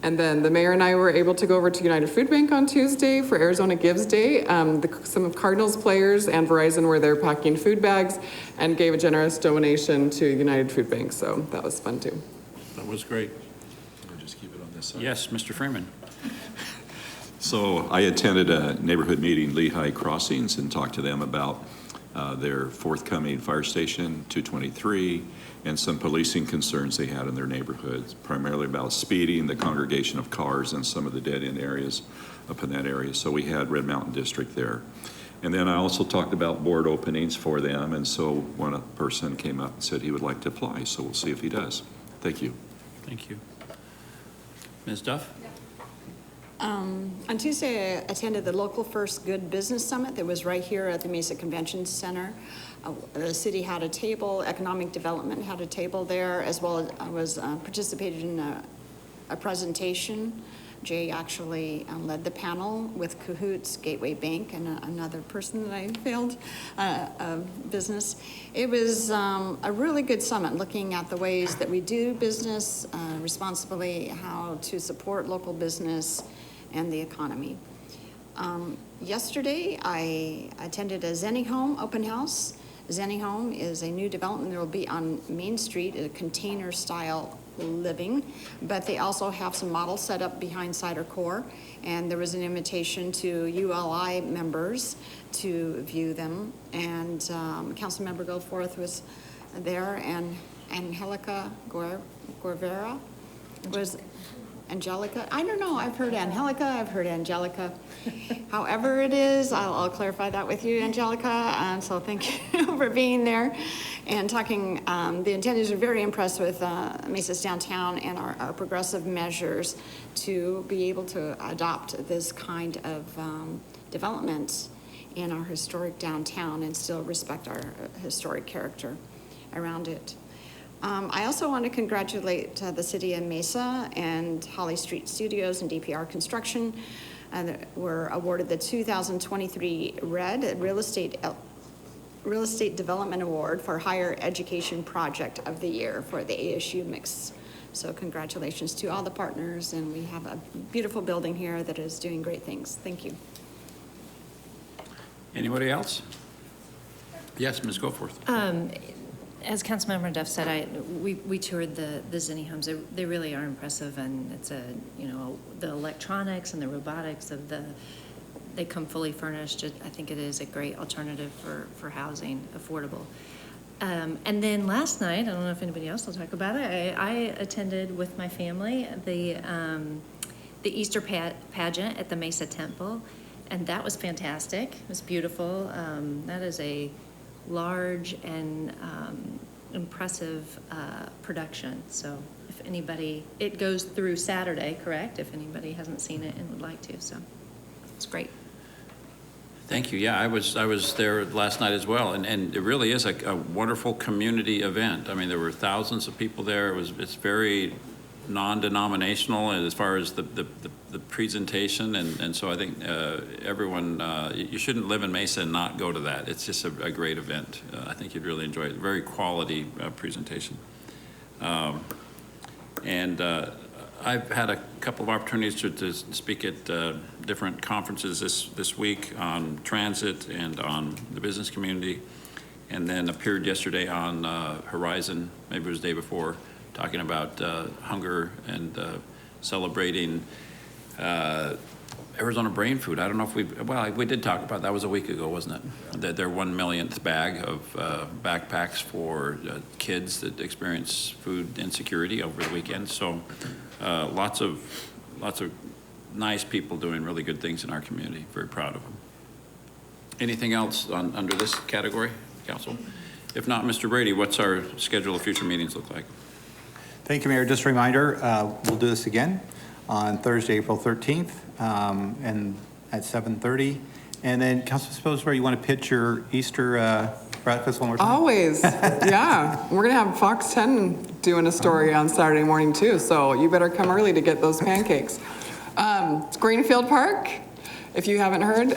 And then the mayor and I were able to go over to United Food Bank on Tuesday for Arizona Gives Day. Some of Cardinals players and Verizon were there packing food bags and gave a generous donation to United Food Bank. So that was fun too. That was great. We'll just keep it on this side. Yes, Mr. Freeman. So I attended a neighborhood meeting, Lehigh Crossings, and talked to them about their forthcoming fire station, 223, and some policing concerns they had in their neighborhoods, primarily about speeding, the congregation of cars, and some of the dead-end areas up in that area. So we had Red Mountain District there. And then I also talked about board openings for them, and so one person came up and said he would like to apply, so we'll see if he does. Thank you. Thank you. Ms. Duff? On Tuesday, I attended the Local First Good Business Summit that was right here at the Mesa Convention Center. The city had a table, economic development had a table there, as well as I was participated in a presentation. Jay actually led the panel with Cahoots, Gateway Bank, and another person that I failed business. It was a really good summit, looking at the ways that we do business responsibly, how to support local business and the economy. Yesterday, I attended a Zenny Home open house. Zenny Home is a new development that will be on Main Street, a container-style living, but they also have some models set up behind Cider Core, and there was an invitation to ULI members to view them, and Councilmember Goforth was there, and Angelica Guevara was Angelica. I don't know. I've heard Angelica. I've heard Angelica. However it is, I'll clarify that with you, Angelica. And so thank you for being there. And talking, the attendees are very impressed with Mesa's downtown and our progressive measures to be able to adopt this kind of development in our historic downtown and still respect our historic character around it. I also want to congratulate the city of Mesa and Holly Street Studios and DPR Construction that were awarded the 2023 RED Real Estate Development Award for Higher Education Project of the Year for the ASU mix. So congratulations to all the partners, and we have a beautiful building here that is doing great things. Thank you. Anybody else? Yes, Ms. Goforth. As Councilmember Duff said, we toured the Zinni homes. They really are impressive, and it's the electronics and the robotics of they come fully furnished. I think it is a great alternative for housing, affordable. And then last night, I don't know if anybody else will talk about it, I attended with my family the Easter pageant at the Mesa Temple, and that was fantastic. It was beautiful. That is a large and impressive production. So if anybody, it goes through Saturday, correct? If anybody hasn't seen it and would like to, so it's great. Thank you. Yeah, I was there last night as well, and it really is a wonderful community event. I mean, there were thousands of people there. It's very non-denominational as far as the presentation, and so I think everyone, you shouldn't live in Mesa and not go to that. It's just a great event. I think you'd really enjoy it. Very quality presentation. I've had a couple of opportunities to speak at different conferences this week on transit and on the business community, and then appeared yesterday on Horizon, maybe it was the day before, talking about hunger and celebrating Arizona Brain Food. I don't know if we did talk about that. Was a week ago, wasn't it? Their 1 millionth bag of backpacks for kids that experience food insecurity over the weekend. So lots of nice people doing really good things in our community. Very proud of them. Anything else under this category, Council? If not, Mr. Brady, what's our schedule of future meetings look like? Thank you, Mayor. Just a reminder, we'll do this again on Thursday, April 13th, and at 7:30. And then, Councilman Spilsbury, you want to pitch your Easter breakfast one more time? Always, yeah. We're gonna have Fox 10 doing a story on Saturday morning too, so you better come early to get those pancakes. It's Greenfield Park, if you haven't heard,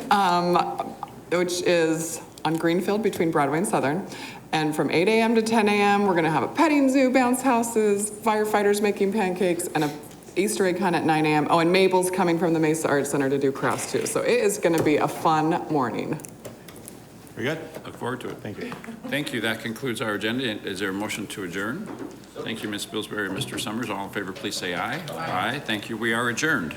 which is on Greenfield between Broadway and Southern. And from 8 a.m. to 10 a.m., we're going to have a petting zoo, bounce houses, firefighters making pancakes, and a Easter egg hunt at 9 a.m. Oh, and Mabel's coming from the Mesa Arts Center to do crafts too. So it is going to be a fun morning. Very good. Look forward to it. Thank you. Thank you. That concludes our agenda. Is there a motion to adjourn? Thank you, Ms. Spilsbury and Mr. Summers. All in favor, please say aye. Aye. Thank you. We are adjourned.